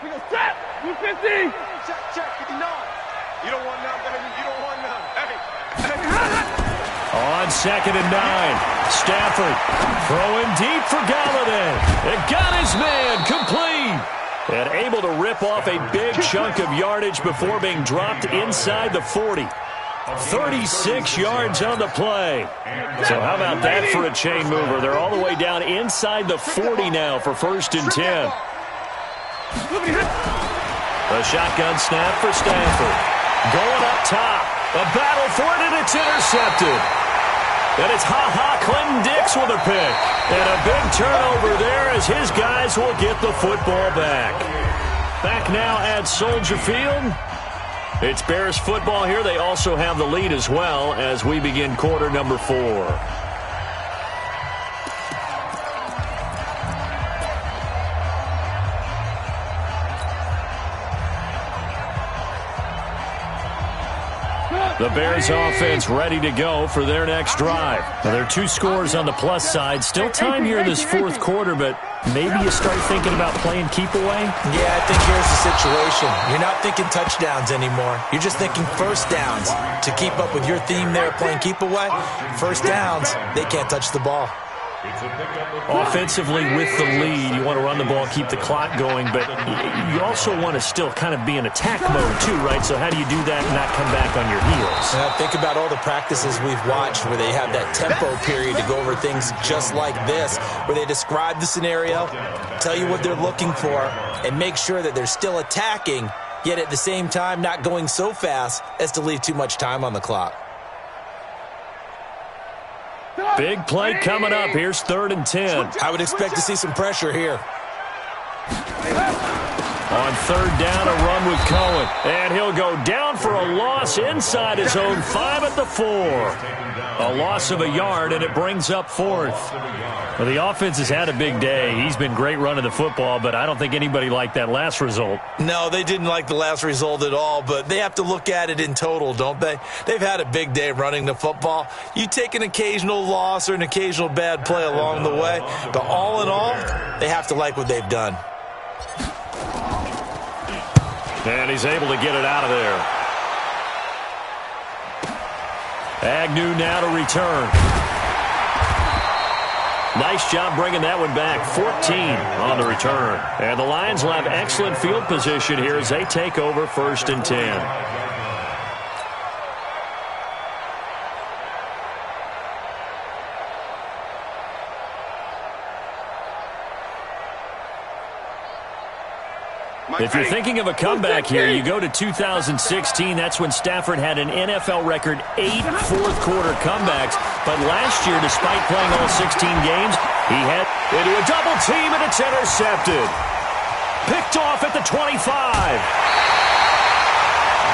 We go set. 250. Check, 59. You 2nd and 9. Stafford throwing deep for Galladay. It got his man complete. And able to rip off a big chunk of yardage before being dropped inside the 40. 36 yards on the play. So how about that for a chain mover? They're all the way down inside the 40 now for 1st and 10. A shotgun snap for Stafford. Going up top. A battle for it, and it's intercepted. And it's Clinton Dix with a pick. And a big turnover there as his guys will get the football back. Back now at Soldier Field. It's Bears football here. They also have the lead as well as we begin quarter number 4. The Bears offense ready to go for their next drive. Now, there are 2 scores on the plus side. Still time here in this 4th quarter, but maybe you start thinking about playing keep away? Yeah, I think here's the situation. You're not thinking touchdowns anymore. You're just thinking first downs. To keep up with your theme there, playing keep away, first downs, they can't touch the ball. Offensively with the lead, you want to run the ball, keep the clock going, but you also want to still kind of be in attack mode too, right? So how do you do that and not come back on your heels? Think about all the practices we've watched where they have that tempo period to go over things just like this, where they describe the scenario, tell you what they're looking for, and make sure that they're still attacking, yet at the same time not going so fast as to leave too much time on the clock. Big play coming up. Here's 3rd and 10. I would expect to see some pressure here. On 3rd down, a run with Cohen. And he'll go down for a loss inside his own 5 at the 4. A loss of a yard, and it brings up 4th. Well, the offense has had a big day. He's been great running the football, but I don't think anybody liked that last result. No, they didn't like the last result at all, but they have to look at it in total, don't they? They've had a big day running the football. You take an occasional loss or an occasional bad play along the way, but all in all, they have to like what they've done. And he's able to get it out of there. Agnew now to return. Nice job bringing that one back. 14 on the return. And the Lions will have excellent field position here as they take over 1st and 10. If you're thinking of a comeback here, you go to 2016. That's when Stafford had an NFL record 8 fourth-quarter comebacks. But last year, despite playing all 16 games, he had into a double team, and it's intercepted. Picked off at the 25.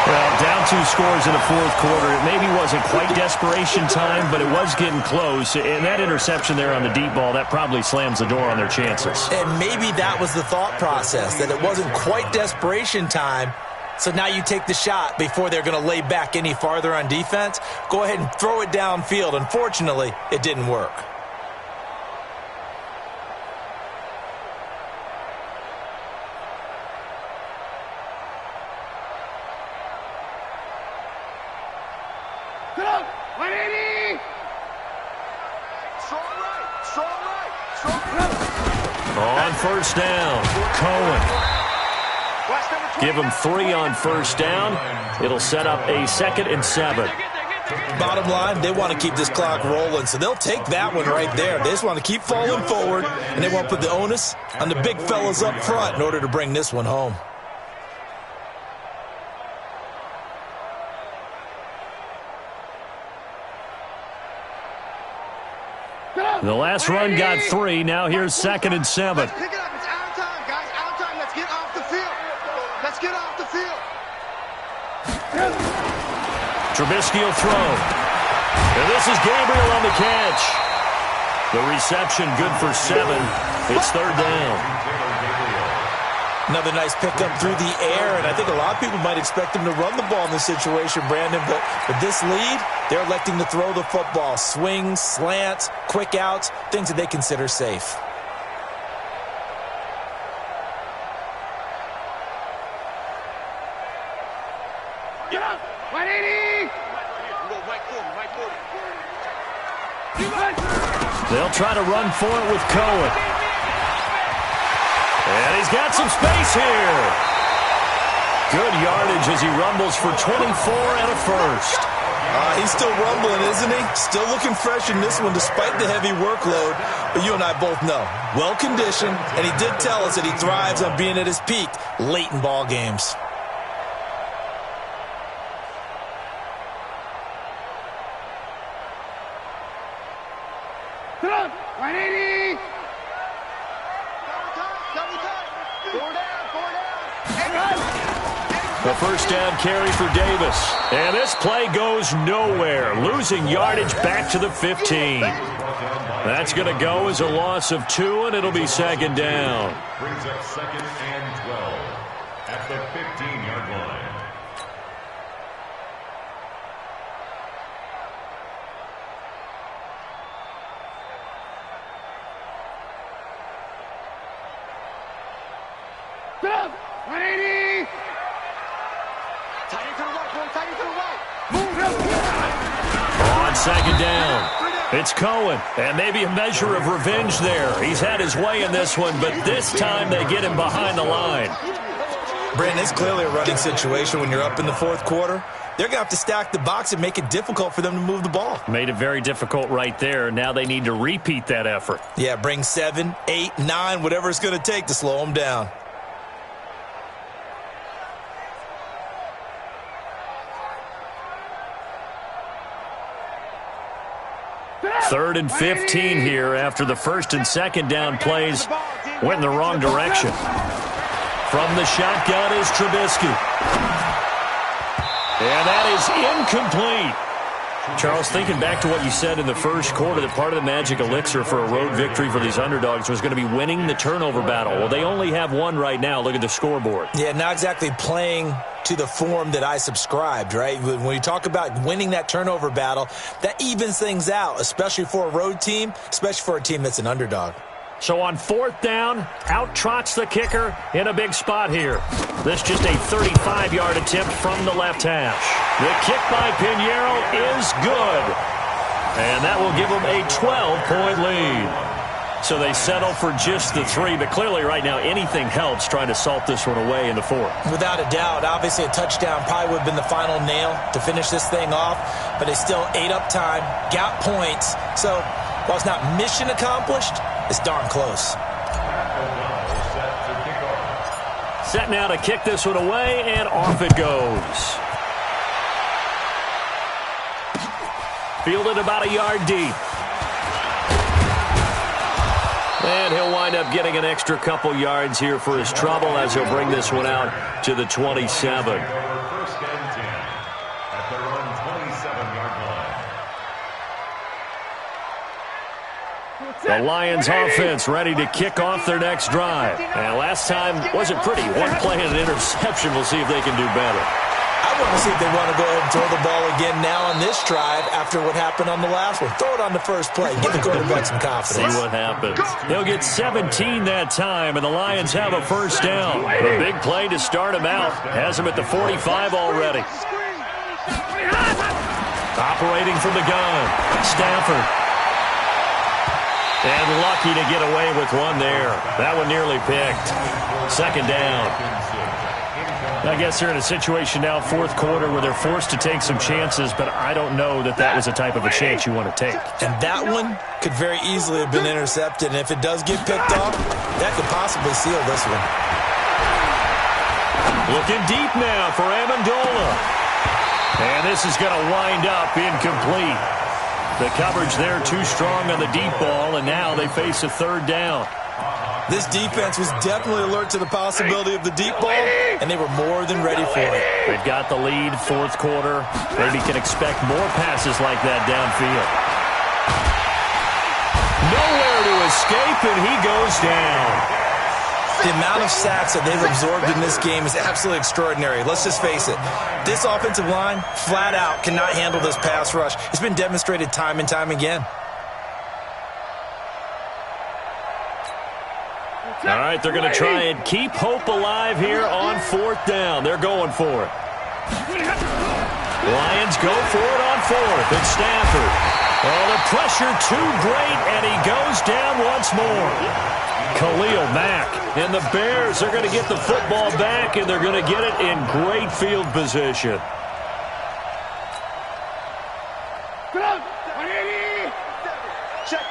Well, down 2 scores in the 4th quarter. It maybe wasn't quite desperation time, but it was getting close. And that interception there on the deep ball, that probably slams the door on their chances. And maybe that was the thought process, that it wasn't quite desperation time. So now you take the shot before they're going to lay back any farther on defense. Go ahead and throw it downfield. Unfortunately, it didn't work. On 1st down, Cohen. Give him 3 on 1st down. It'll set up a 2nd and 7. Bottom line, they want to keep this clock rolling, so they'll take that one right there. They just want to keep falling forward, and they want to put the onus on the big fellas up front in order to bring this one home. The last run got 3. Now here's 2nd and 7. Let's pick it up. It's out of time, guys. Out of time. Let's get off the field. Let's get off the field. Trubisky will throw. And this is Gabriel on the catch. The reception good for 7. It's 3rd down. Another nice pickup through the air, and I think a lot of people might expect him to run the ball in this situation, Brandon, but with this lead, they're electing to throw the football. Swings, slants, quick outs, things that they consider safe. Get up! 180! They'll try to run for it with Cohen. And he's got some space here. Good yardage as he rumbles for 24 and a first. He's still rumbling, isn't he? Still looking fresh in this one despite the heavy workload. But you and I both know, well-conditioned, and he did tell us that he thrives on being at his peak late in ball games. The first down carry for Davis. And this play goes nowhere. Losing yardage back to the 15. That's going to go as a loss of 2, and it'll be second down. Brings up second and 12 at the 15-yard line. On second down, it's Cohen, and maybe a measure of revenge there. He's had his way in this one, but this time they get him behind the line. Brandon, it's clearly a running situation when you're up in the fourth quarter. They're going to have to stack the box and make it difficult for them to move the ball. Made it very difficult right there. Now they need to repeat that effort. Yeah, bring 7, 8, 9, whatever it's going to take to slow them down. Third and 15 here after the first and second down plays went in the wrong direction. From the shotgun is Trubisky. And that is incomplete. Charles, thinking back to what you said in the first quarter, that part of the magic elixir for a road victory for these underdogs was going to be winning the turnover battle. Well, they only have one right now. Look at the scoreboard. Yeah, not exactly playing to the form that I subscribed, right? When you talk about winning that turnover battle, that evens things out, especially for a road team, especially for a team that's an underdog. So on fourth down, out trots the kicker in a big spot here. This just a 35-yard attempt from the left hash. The kick by Pinheiro is good. And that will give them a 12-point lead. So they settle for just the 3, but clearly right now anything helps trying to salt this one away in the fourth. Without a doubt, obviously a touchdown probably would have been the final nail to finish this thing off, but they still ate up time, got points. So while it's not mission accomplished, it's darn close. Set now to kick this one away, and off it goes. Fielded about a yard deep. And he'll wind up getting an extra couple yards here for his trouble as he'll bring this one out to the 27. First and 10 at their own 27-yard line. The Lions offense ready to kick off their next drive. And last time wasn't pretty. One play and an interception. We'll see if they can do better. I want to see if they want to go ahead and throw the ball again now on this drive after what happened on the last one. Throw it on the first play. Give the quarterback some confidence. See what happens. They'll get 17 that time, and the Lions have a first down. A big play to start him out. Has him at the 45 already. Operating from the gun, Stafford. And lucky to get away with one there. That one nearly picked. Second down. I guess they're in a situation now, fourth quarter, where they're forced to take some chances, but I don't know that that was the type of a chance you want to take. And that one could very easily have been intercepted, and if it does get picked off, that could possibly seal this one. Looking deep now for Amendola. And this is going to wind up incomplete. The coverage there too strong on the deep ball, and now they face a third down. This defense was definitely alert to the possibility of the deep ball, and they were more than ready for it. They've got the lead, fourth quarter. Maybe can expect more passes like that downfield. Nowhere to escape, and he goes down. The amount of sacks that they've absorbed in this game is absolutely extraordinary. Let's just face it. This offensive line, flat out, cannot handle this pass rush. It's been demonstrated time and time again. All right, they're going to try and keep hope alive here on fourth down. They're going for it. Lions go for it on fourth. It's Stafford. Oh, the pressure too great, and he goes down once more. Khalil Mack, and the Bears are going to get the football back, and they're going to get it in great field position.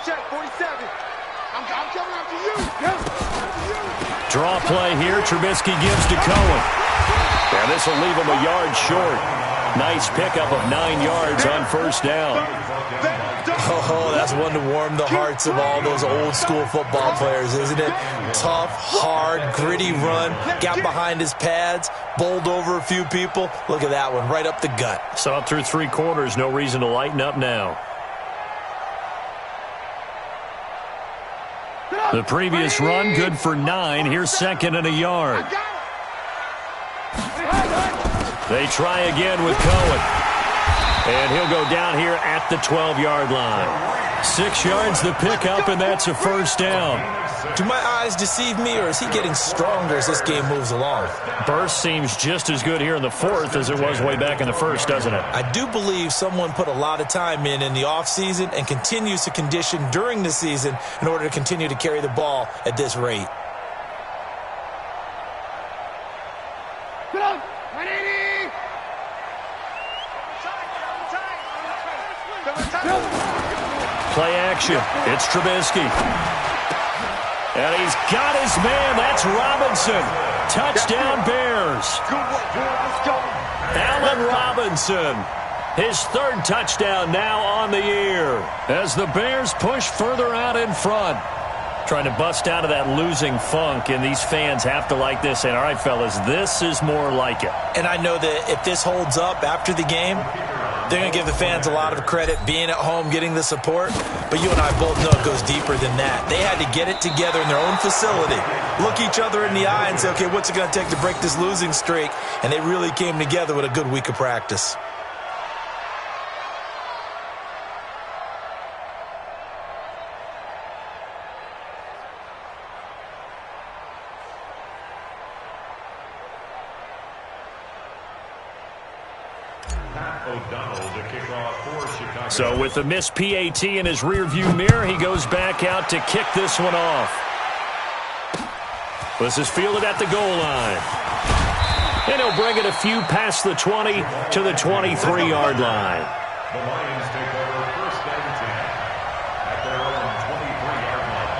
Check, 47. I'm coming after you. Draw play here. Trubisky gives to Cohen. And this will leave him a yard short. Nice pickup of 9 yards on first down. Oh, that's one to warm the hearts of all those old school football players, isn't it? Tough, hard, gritty run. Got behind his pads, bowled over a few people. Look at that one, right up the gut. Saw it through 3 quarters. No reason to lighten up now. The previous run, good for 9. Here's second and a yard. They try again with Cohen. And he'll go down here at the 12-yard line. 6 yards the pickup, and that's a first down. Do my eyes deceive me, or is he getting stronger as this game moves along? Burst seems just as good here in the 4th as it was way back in the 1st, doesn't it? I do believe someone put a lot of time in the offseason and continues to condition during the season in order to continue to carry the ball at this rate. Play action. It's Trubisky. And he's got his man. That's Robinson. Touchdown Bears. Allen Robinson. His 3rd touchdown now on the year as the Bears push further out in front. Trying to bust out of that losing funk, and these fans have to like this. And all right, fellas, this is more like it. And I know that if this holds up after the game, they're going to give the fans a lot of credit being at home, getting the support. But you and I both know it goes deeper than that. They had to get it together in their own facility, look each other in the eye and say, okay, what's it going to take to break this losing streak? And they really came together with a good week of practice. So with the missed PAT in his rearview mirror, he goes back out to kick this one off. This is fielded at the goal line. And he'll bring it a few past the 20 to the 23-yard line. The Lions take over first and 10 at their own 23-yard line.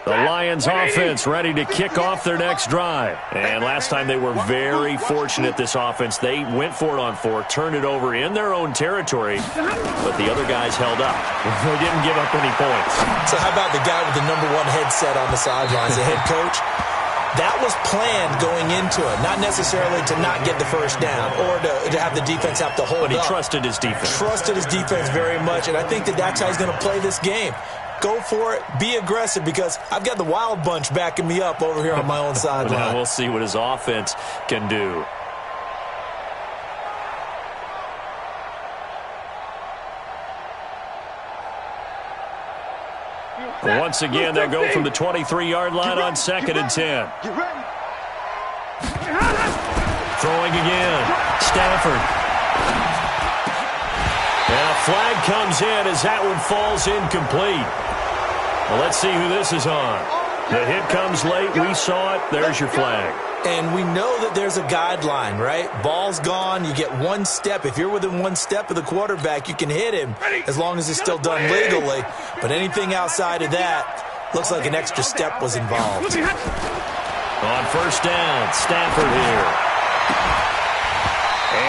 The Lions offense ready to kick off their next drive. And last time they were very fortunate, this offense. They went for it on 4, turned it over in their own territory, but the other guys held up. They didn't give up any points. So how about the guy with the #1 headset on the sidelines, the head coach? That was planned going into it, not necessarily to not get the first down or to have the defense have to hold up. But he trusted his defense. Trusted his defense very much, and I think that that's how he's going to play this game. Go for it. Be aggressive, because I've got the wild bunch backing me up over here on my own sideline. Now we'll see what his offense can do. Once again, they'll go from the 23-yard line on 2nd and 10. Throwing again. Stafford. And a flag comes in as that one falls incomplete. Well, let's see who this is on. The hit comes late. We saw it. There's your flag. And we know that there's a guideline, right? Ball's gone. You get 1 step. If you're within 1 step of the quarterback, you can hit him as long as it's still done legally. But anything outside of that, looks like an extra step was involved. On first down, Stafford here.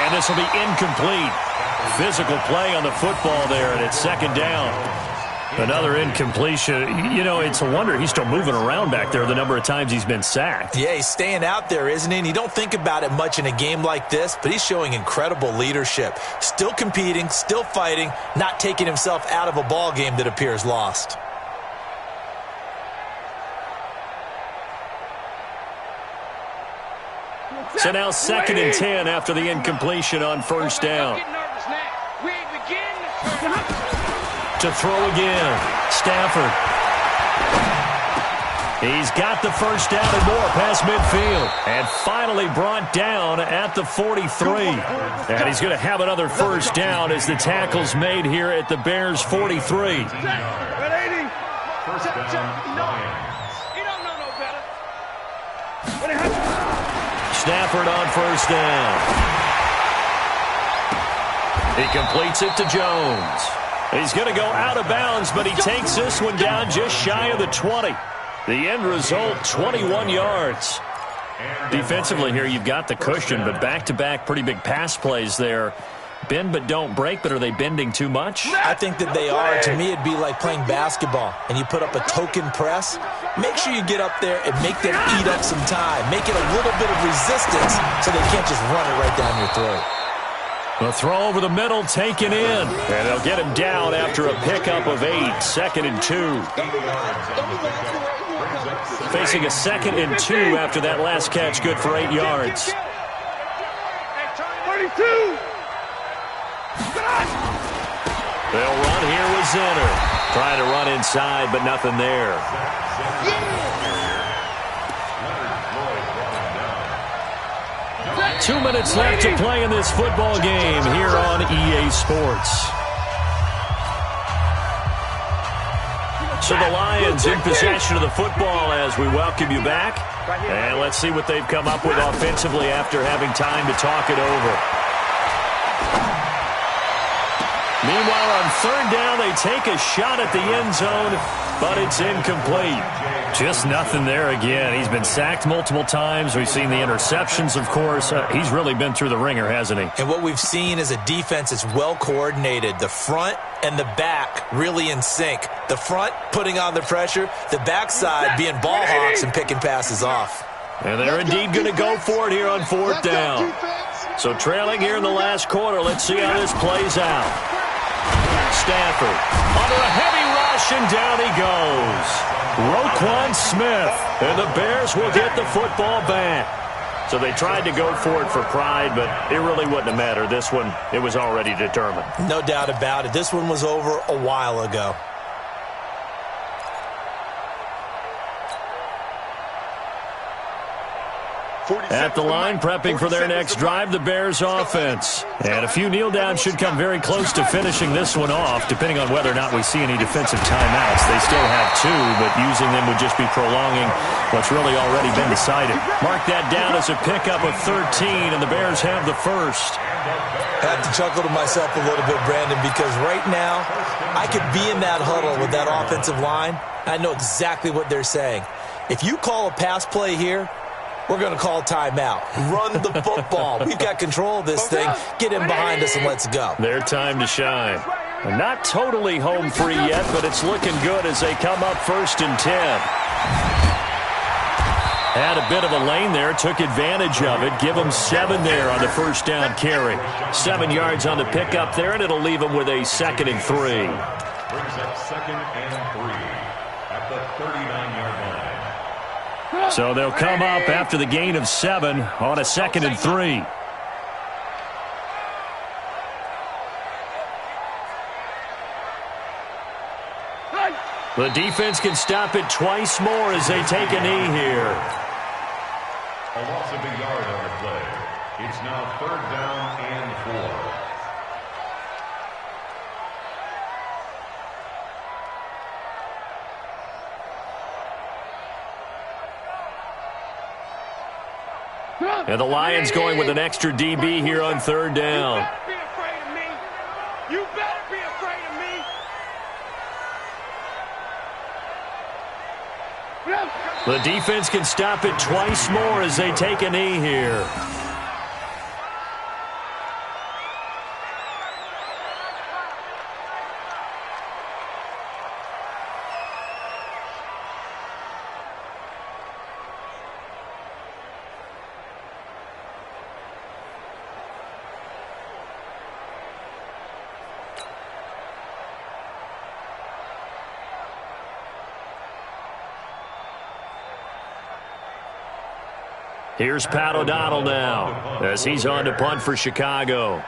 And this will be incomplete. Physical play on the football there, and it's 2nd down. Another incompletion. You know, it's a wonder he's still moving around back there the number of times he's been sacked. Yeah, he's staying out there, isn't he? And you don't think about it much in a game like this, but he's showing incredible leadership. Still competing, still fighting, not taking himself out of a ball game that appears lost. So now 2nd and 10 after the incompletion on first down. To throw again. Stafford. He's got the first down and more past midfield. And finally brought down at the 43. And he's going to have another first down as the tackle's made here at the Bears' 43. First down, Lions. He don't know no better. Stafford on first down. He completes it to Jones. He's going to go out of bounds, but he takes this one down just shy of the 20. The end result, 21 yards. Defensively here, you've got the cushion, but back-to-back pretty big pass plays there. Bend but don't break, but are they bending too much? I think that they are. To me, it'd be like playing basketball, and you put up a token press. Make sure you get up there and make them eat up some time. Make it a little bit of resistance so they can't just run it right down your throat. The throw over the middle taken in. And they'll get him down after a pickup of 8. 2nd and 2. Facing a 2nd and 2 after that last catch, good for 8 yards. 32. They'll run here with Zenner. Trying to run inside, but nothing there. 2 minutes left to play in this football game here on EA Sports. So the Lions in possession of the football as we welcome you back. And let's see what they've come up with offensively after having time to talk it over. Meanwhile, on third down, they take a shot at the end zone, but it's incomplete. Just nothing there again. He's been sacked multiple times. We've seen the interceptions, of course. He's really been through the ringer, hasn't he? And what we've seen is a defense that's well coordinated. The front and the back really in sync. The front putting on the pressure, the backside being ball hawks and picking passes off. And they're indeed going to go for it here on fourth down. So trailing here in the last quarter, let's see how this plays out. Stafford under a heavy rush, and down he goes. Roquan Smith, and the Bears will get the football back. So they tried to go for it for pride, but it really wouldn't have mattered. This one, it was already determined. No doubt about it. This one was over a while ago. At the line, prepping for their next drive, the Bears offense. And a few kneel downs should come very close to finishing this one off, depending on whether or not we see any defensive timeouts. They still have 2, but using them would just be prolonging what's really already been decided. Mark that down as a pickup of 13, and the Bears have the first. I have to chuckle to myself a little bit, Brandon, because right now I could be in that huddle with that offensive line. I know exactly what they're saying. If you call a pass play here, we're going to call timeout. Run the football. We've got control of this thing. Get in behind us and let's go. Their time to shine. Not totally home free yet, but it's looking good as they come up 1st and 10. Had a bit of a lane there, took advantage of it. Give them 7 there on the first down carry. 7 yards on the pickup there, and it'll leave them with a 2nd and 3. Brings up 2nd and 3 at the 39-yard line. So they'll come up after the gain of 7 on a 2nd and 3. The defense can stop it twice more as they take a knee here. A loss of a yard on the play. It's now 3rd down and 4. And the Lions going with an extra DB here on 3rd down. You better be afraid of me. You better be afraid of me. The defense can stop it twice more as they take a knee here. Here's Pat O'Donnell now as he's on to punt for Chicago.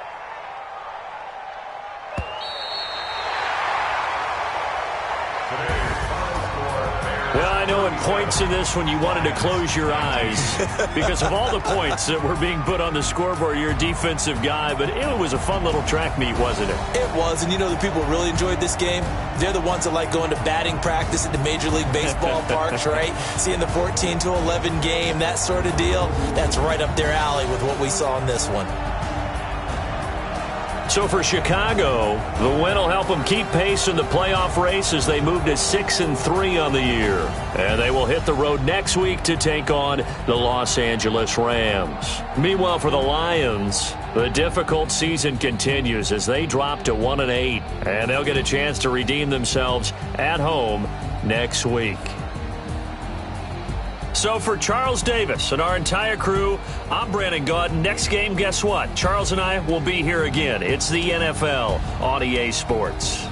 points in this when you wanted to close your eyes because of all the points that were being put on the scoreboard. You're a defensive guy, but it was a fun little track meet, wasn't it? It was, and you know the people who really enjoyed this game? They're the ones that like going to batting practice at the Major League Baseball parks, right? Seeing the 14-11 game, that sort of deal, that's right up their alley with what we saw in this one. So for Chicago, the win will help them keep pace in the playoff race as they move to 6-3 on the year. And they will hit the road next week to take on the Los Angeles Rams. Meanwhile, for the Lions, the difficult season continues as they drop to 1-8. And they'll get a chance to redeem themselves at home next week. So for Charles Davis and our entire crew, I'm Brandon Gaudin. Next game, guess what? Charles and I will be here again. It's the NFL on EA Sports.